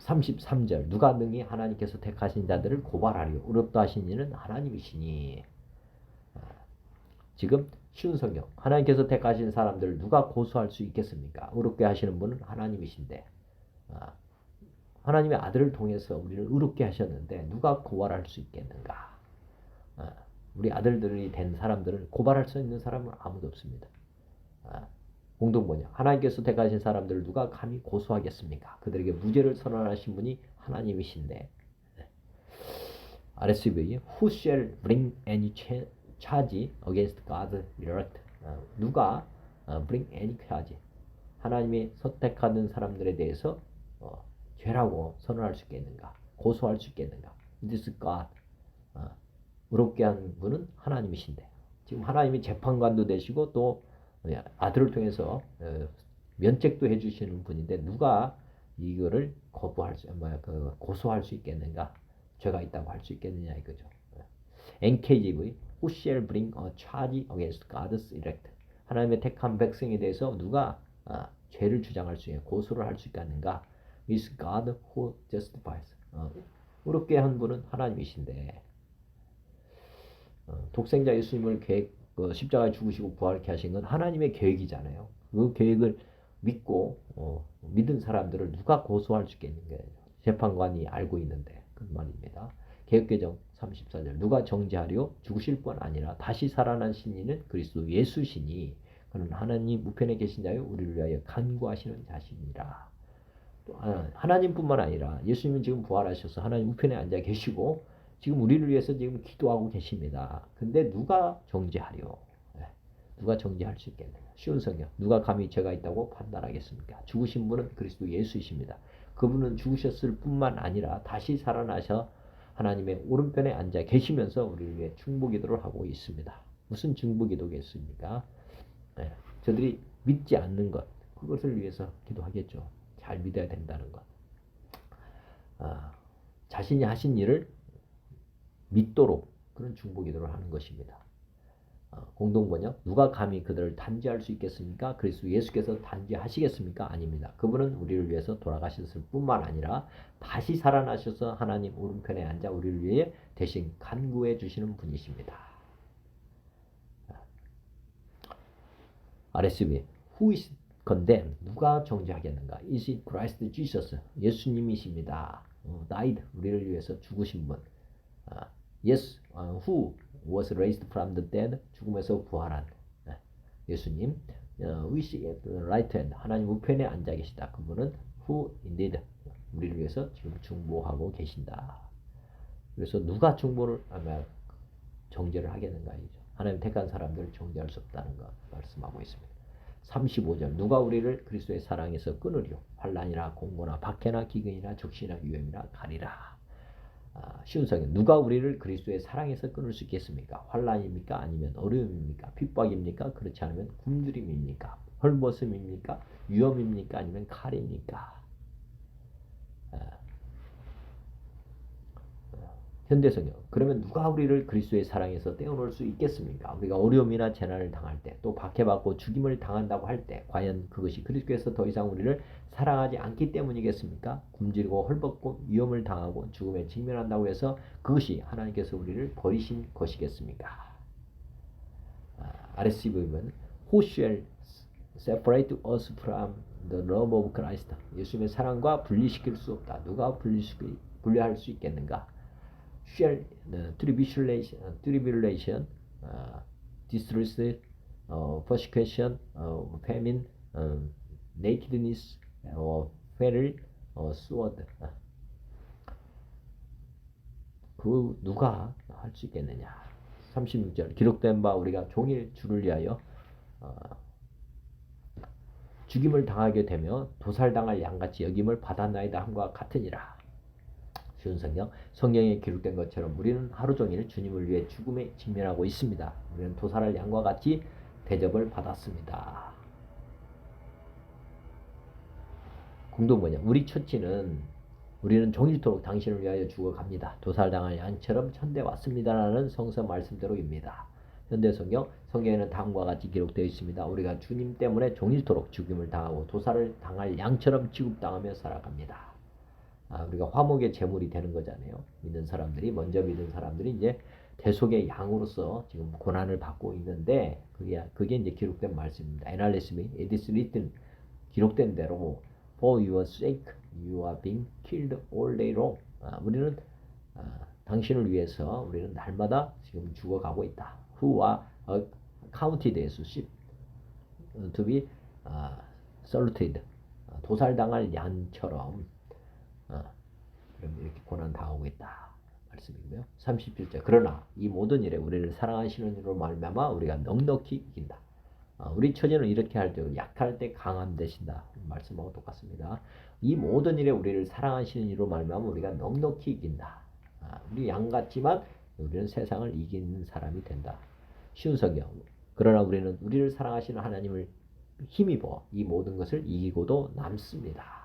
33절 누가 능히 하나님께서 택하신 자들을 고발하리요 어렵다 하신 이는 하나님이시니 지금 쉬운 성경 하나님께서 택하신 사람들을 누가 고소할 수 있겠습니까? 의롭게 하시는 분은 하나님이신데 하나님의 아들을 통해서 우리를 의롭게 하셨는데 누가 고발할 수 있겠는가? 우리 아들들이 된 사람들을 고발할 수 있는 사람은 아무도 없습니다. 공동번역 하나님께서 택하신 사람들을 누가 감히 고소하겠습니까? 그들에게 무죄를 선언하신 분이 하나님이신데 RSV Who shall bring any charge against God elect? 누가 bring any charge 하나님이 선택하는 사람들에 대해서 죄라고 선언할 수 있겠는가? 고소할 수 있겠는가? This God. 의롭게 한 분은 하나님이신데 지금 하나님이 재판관도 되시고 또 아들을 통해서 면책도 해주시는 분인데 누가 이거를 고소할 수 있겠는가? 죄가 있다고 할 수 있겠느냐 이거죠. NKJV Who shall bring a charge against God's elect? 하나님의 택한 백성에 대해서 누가 죄를 주장할 수 있는 고소를 할 수 있겠는가? Is God who justifies? 의롭게 한 분은 하나님이신데 독생자 예수님을 십자가에 죽으시고 부활케 하신 건 하나님의 계획이잖아요. 그 계획을 믿고 믿은 사람들을 누가 고소할 수 있겠는가? 재판관이 알고 있는데 그 말입니다. 개역개정 34절 누가 정죄하려 죽으실 뿐 아니라 다시 살아나신 이는 그리스도 예수시니 그는 하나님 우편에 계신 자여 우리를 위하여 간구하시는 자신이라. 하나님뿐만 아니라 예수님은 지금 부활하셔서 하나님 우편에 앉아 계시고 지금 우리를 위해서 지금 기도하고 계십니다. 근데 누가 정죄하려? 누가 정죄할 수 있겠느냐? 쉬운 성경. 누가 감히 죄가 있다고 판단하겠습니까? 죽으신 분은 그리스도 예수이십니다. 그분은 죽으셨을 뿐만 아니라 다시 살아나셔 하나님의 오른편에 앉아 계시면서 우리를 위해 중보기도를 하고 있습니다. 무슨 중보기도겠습니까? 저들이 믿지 않는 것, 그것을 위해서 기도하겠죠. 잘 믿어야 된다는 것. 자신이 하신 일을 믿도록 그런 중보기도를 하는 것입니다. 공동번역 누가 감히 그들을 단죄할 수 있겠습니까? 그리스도 예수께서 단죄하시겠습니까? 아닙니다. 그분은 우리를 위해서 돌아가셨을 뿐만 아니라 다시 살아나셔서 하나님 오른편에 앉아 우리를 위해 대신 간구해 주시는 분이십니다. RSV Who is condemned? 누가 정죄하겠는가? Is it Christ Jesus? 예수님이십니다. died 우리를 위해서 죽으신 분. Yes, who was raised from the dead? 죽음에서 부활한 예수님. Which at the right hand? 하나님 우편에 앉아 계시다. 그분은 who indeed 우리를 위해서 지금 중보하고 계신다. 그래서 누가 중보를 정죄를 하겠는가 이죠. 하나님 택한 사람들을 정죄할 수 없다는 거 말씀하고 있습니다. 35절 누가 우리를 그리스도의 사랑에서 끊으리요? 환난이나 공고나 박해나 기근이나 적시나 위험이나 가리라. 쉬운 성경 누가 우리를 그리스도의 사랑에서 끊을 수 있겠습니까? 환난입니까? 아니면 어려움입니까? 핍박입니까? 그렇지 않으면 굶주림입니까? 헐벗음입니까? 위험입니까? 아니면 칼입니까? 현대성경 그러면 누가 우리를 그리스도의 사랑에서 떼어놓을 수 있겠습니까? 우리가 어려움이나 재난을 당할 때 또 박해받고 죽임을 당한다고 할 때 과연 그것이 그리스도께서 더 이상 우리를 사랑하지 않기 때문이겠습니까? 굶주리고 헐벗고 위험을 당하고 죽음에 직면한다고 해서 그것이 하나님께서 우리를 버리신 것이겠습니까? RSV 보면 Who shall separate us from the love of Christ? 예수님의 사랑과 분리시킬 수 없다. 누가 분리할 수 있겠는가? shall tribulation, distress, persecution, famine, nakedness, peril, sword. 그 누가 할 수 있겠느냐? 36절 기록된 바 우리가 종일 주를 위하여 죽임을 당하게 되며 도살당할 양같이 여김을 받았나이다 함과 같으니라. 쉬운 성경 성경에 기록된 것처럼 우리는 하루 종일 주님을 위해 죽음에 직면하고 있습니다. 우리는 도살할 양과 같이 대접을 받았습니다. 공동번역 우리 처치는 우리는 종일토록 당신을 위하여 죽어갑니다. 도살당할 양처럼 천대 왔습니다라는 성서 말씀대로입니다. 현대성경 성경에는 다음과 같이 기록되어 있습니다. 우리가 주님 때문에 종일토록 죽임을 당하고 도살을 당할 양처럼 취급당하며 살아갑니다. 우리가 화목의 제물이 되는 거잖아요. 믿는 사람들이 먼저 믿는 사람들이 이제 대속의 양으로서 지금 고난을 받고 있는데 그게 이제 기록된 말씀입니다. NRSV It is written 기록된 대로 For your sake you are being killed all day long. 우리는 당신을 위해서 우리는 날마다 지금 죽어가고 있다. Who are counted as sheep to be slaughtered. 도살당할 양처럼 그럼 이렇게 고난 당하고 있다 말씀이고요. 37절 그러나 이 모든 일에 우리를 사랑하시는 이로 말미암아 우리가 넉넉히 이긴다. 우리 처제는 이렇게 할 때 약할 때 강함 되신다. 말씀하고 똑같습니다. 이 모든 일에 우리를 사랑하시는 이로 말미암아 우리가 넉넉히 이긴다. 우리 양 같지만 우리는 세상을 이기는 사람이 된다. 쉬운 성경. 그러나 우리는 우리를 사랑하시는 하나님을 힘입어 이 모든 것을 이기고도 남습니다.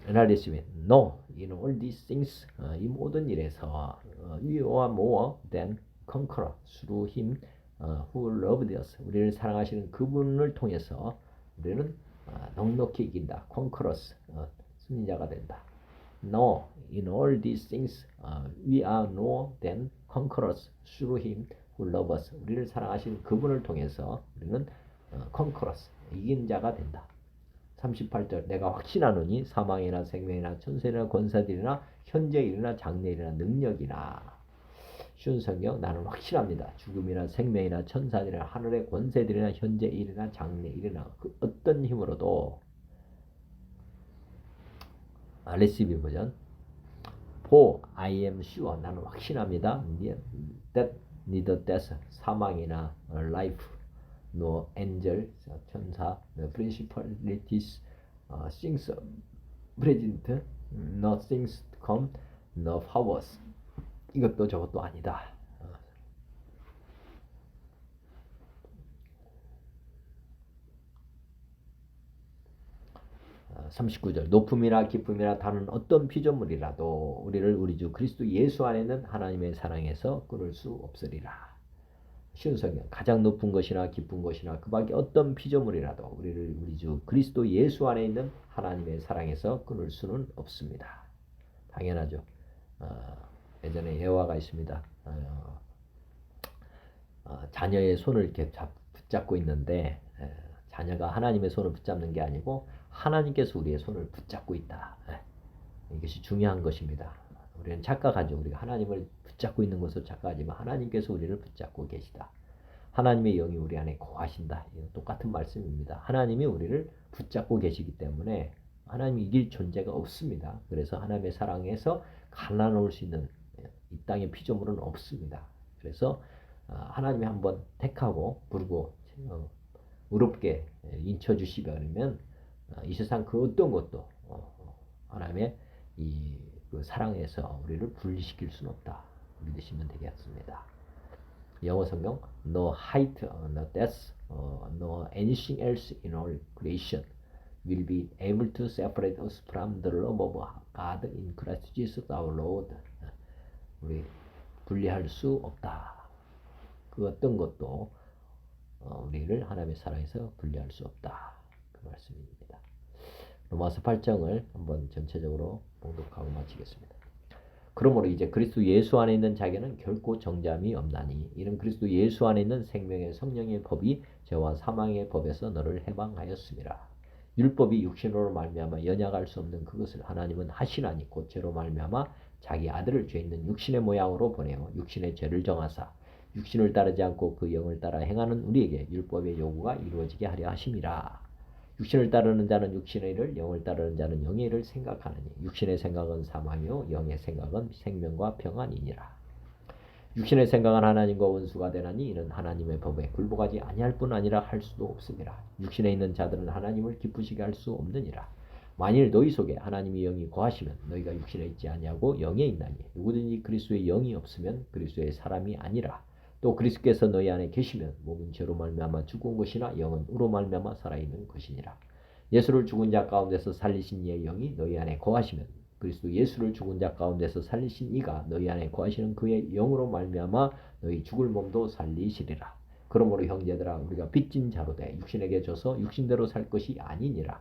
analysis, no, in all these things, 이 모든 일에서 we are more than conqueror through him who loved us. 우리를 사랑하시는 그분을 통해서 우리는 넉넉히 이긴다. conquerors, 승리자가 된다. No, in all these things, we are more than conquerors through him who loved us. 우리를 사랑하시는 그분을 통해서 우리는 conquerors, 이긴 자가 된다. 38절 내가 확신하노니 사망이나 생명이나 천세나 권사들이나 현재 일이나 장래 일이나 능력이나 쉬운 성경 나는 확신합니다. 죽음이나 생명이나 천사들이나 하늘의 권세들이나 현재 일이나 장래 일이나 그 어떤 힘으로도 레시비 버전 For I am sure 나는 확신합니다. That neither death 사망이나 life no angel, 천사, no principalities, things present, no things to come, no powers. 이것도 저것도 아니다. 39절 높음이나 기쁨이나 다른 어떤 피조물이라도 우리를 우리 주 그리스도 예수 안에 있는 하나님의 사랑에서 끊을 수 없으리라. 쉬운 성경 가장 높은 것이나 기쁜 것이나 그 밖에 어떤 피조물이라도 우리를 우리 주 그리스도 예수 안에 있는 하나님의 사랑에서 끊을 수는 없습니다. 당연하죠. 예전에 예화가 있습니다. 자녀의 손을 이렇게 붙잡고 있는데 자녀가 하나님의 손을 붙잡는 게 아니고 하나님께서 우리의 손을 붙잡고 있다. 이것이 중요한 것입니다. 우리는 착각하죠. 우리가 하나님을 붙잡고 있는 것으로 착각하지만 하나님께서 우리를 붙잡고 계시다. 하나님의 영이 우리 안에 거하신다. 똑같은 말씀입니다. 하나님이 우리를 붙잡고 계시기 때문에 하나님이 이길 존재가 없습니다. 그래서 하나님의 사랑에서 갈라놓을 수 있는 이 땅의 피조물은 없습니다. 그래서 하나님이 한번 택하고 부르고 의롭게 인쳐주시면 이 세상 그 어떤 것도 하나님의 그 사랑에서 우리를 분리시킬 수는 없다. 믿으시면 되겠습니다. 영어 성경 No height, no depth, no anything else in all creation will be able to separate us from the love of God in Christ Jesus our Lord. 우리 분리할 수 없다. 그 어떤 것도 우리를 하나님의 사랑에서 분리할 수 없다. 그 말씀입니다. 로마서 8장을 한번 전체적으로 봉독하고 마치겠습니다. 그러므로 이제 그리스도 예수 안에 있는 자에게는 결코 정죄함이 없나니 이는 그리스도 예수 안에 있는 생명의 성령의 법이 죄와 사망의 법에서 너를 해방하였습니다. 율법이 육신으로 말미암아 연약할 수 없는 그것을 하나님은 하시나니 곧 죄로 말미암아 자기 아들을 죄 있는 육신의 모양으로 보내어 육신의 죄를 정하사 육신을 따르지 않고 그 영을 따라 행하는 우리에게 율법의 요구가 이루어지게 하려 하심이라. 육신을 따르는 자는 육신의 일을 영을 따르는 자는 영의 일을 생각하느니 육신의 생각은 사망이요 영의 생각은 생명과 평안이니라. 육신의 생각은 하나님과 원수가 되나니 이는 하나님의 법에 굴복하지 아니할 뿐 아니라 할 수도 없음이라. 육신에 있는 자들은 하나님을 기쁘시게 할 수 없느니라. 만일 너희 속에 하나님의 영이 거하시면 너희가 육신에 있지 아니하고 영에 있나니 누구든지 그리스도의 영이 없으면 그리스도의 사람이 아니라. 또 그리스도께서 너희 안에 계시면 몸은 죄로 말미암아 죽은 것이나 영은 의로 말미암아 살아있는 것이니라. 예수를 죽은 자 가운데서 살리신 이의 영이 너희 안에 거하시면 그리스도 예수를 죽은 자 가운데서 살리신 이가 너희 안에 거하시는 그의 영으로 말미암아 너희 죽을 몸도 살리시리라. 그러므로 형제들아 우리가 빚진 자로 돼 육신에게 져서 육신대로 살 것이 아니니라.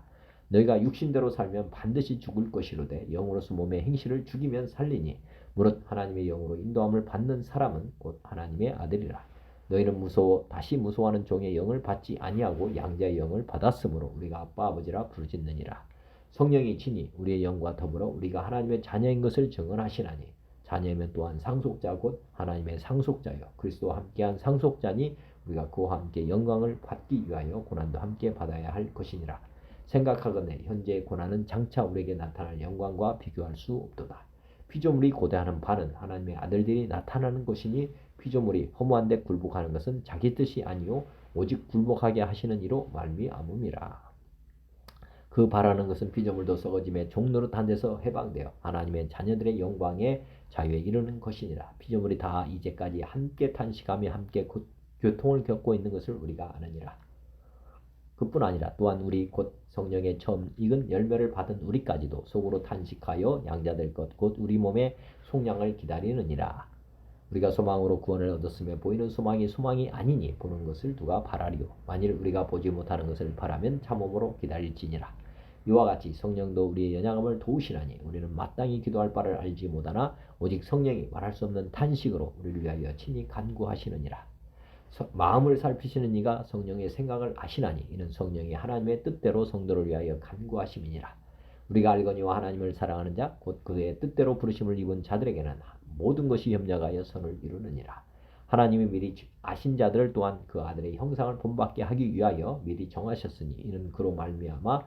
너희가 육신대로 살면 반드시 죽을 것이로되 영으로서 몸의 행실을 죽이면 살리니 무릇 하나님의 영으로 인도함을 받는 사람은 곧 하나님의 아들이라. 너희는 다시 무서워하는 종의 영을 받지 아니하고 양자의 영을 받았으므로 우리가 아빠 아버지라 부르짖느니라. 성령이 친히 우리의 영과 더불어 우리가 하나님의 자녀인 것을 증언하시나니 자녀이면 또한 상속자 곧 하나님의 상속자여 그리스도와 함께한 상속자니 우리가 그와 함께 영광을 받기 위하여 고난도 함께 받아야 할 것이니라. 생각하건대 현재의 고난은 장차 우리에게 나타날 영광과 비교할 수 없도다. 피조물이 고대하는 바는 하나님의 아들들이 나타나는 것이니 피조물이 허무한데 굴복하는 것은 자기 뜻이 아니요 오직 굴복하게 하시는 이로 말미암음이라. 그 바라는 것은 피조물도 썩어짐에 종노릇한 데서 해방되어 하나님의 자녀들의 영광에 자유에 이르는 것이니라. 피조물이 다 이제까지 함께 탄식하며 함께 교통을 겪고 있는 것을 우리가 아느니라. 그뿐 아니라 또한 우리 곧 성령의 처음 익은 열매를 받은 우리까지도 속으로 탄식하여 양자될 것 곧 우리 몸의 속량을 기다리느니라. 우리가 소망으로 구원을 얻었으며 보이는 소망이 아니니 보는 것을 누가 바라리요. 만일 우리가 보지 못하는 것을 바라면 참음으로 기다릴지니라. 이와 같이 성령도 우리의 연약함을 도우시나니 우리는 마땅히 기도할 바를 알지 못하나 오직 성령이 말할 수 없는 탄식으로 우리를 위하여 친히 간구하시느니라. 마음을 살피시는 이가 성령의 생각을 아시나니 이는 성령이 하나님의 뜻대로 성도를 위하여 간구하심이니라. 우리가 알거니와 하나님을 사랑하는 자 곧 그의 뜻대로 부르심을 입은 자들에게는 모든 것이 협력하여 선을 이루느니라. 하나님이 미리 아신 자들을 또한 그 아들의 형상을 본받게 하기 위하여 미리 정하셨으니 이는 그로 말미암아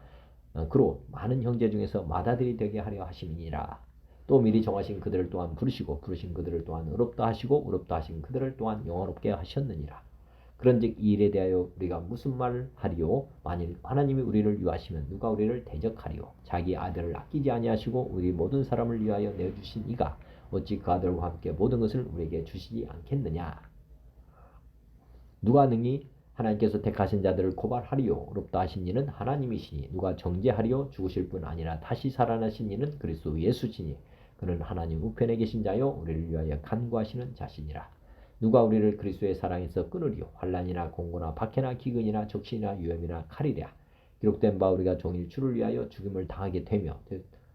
그로 많은 형제 중에서 맏아들이 되게 하려 하심이니라. 또 미리 정하신 그들을 또한 부르시고 부르신 그들을 또한 의롭다 하시고 의롭다 하신 그들을 또한 영화롭게 하셨느니라. 그런즉 이 일에 대하여 우리가 무슨 말을 하리요? 만일 하나님이 우리를 위하시면 누가 우리를 대적하리요? 자기 아들을 아끼지 아니하시고 우리 모든 사람을 위하여 내어주신 이가 어찌 그 아들과 함께 모든 것을 우리에게 주시지 않겠느냐? 누가 능히 하나님께서 택하신 자들을 고발하리요? 의롭다 하신 이는 하나님이시니 누가 정죄하리요? 죽으실 뿐 아니라 다시 살아나신 이는 그리스도 예수시니 그는 하나님 우편에 계신 자요 우리를 위하여 간구하시는 자시니라. 누가 우리를 그리스도의 사랑에서 끊으리요? 환난이나 공고나 박해나 기근이나 적신이나 위험이나 칼이랴. 기록된 바 우리가 종일 주를 위하여 죽임을 당하게 되며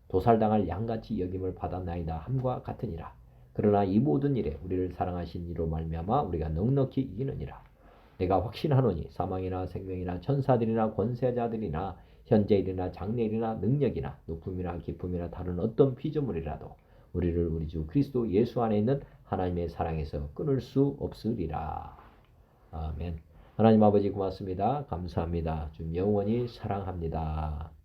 도살당할 양같이 여김을 받았나이다 함과 같으니라. 그러나 이 모든 일에 우리를 사랑하신 이로 말미암아 우리가 넉넉히 이기느니라. 내가 확신하노니 사망이나 생명이나 천사들이나 권세자들이나 현재일이나 장래일이나 능력이나 높음이나 깊음이나 다른 어떤 피조물이라도 우리를 우리 주 그리스도 예수 안에 있는 하나님의 사랑에서 끊을 수 없으리라. 아멘. 하나님 아버지 고맙습니다. 감사합니다. 주 영원히 사랑합니다.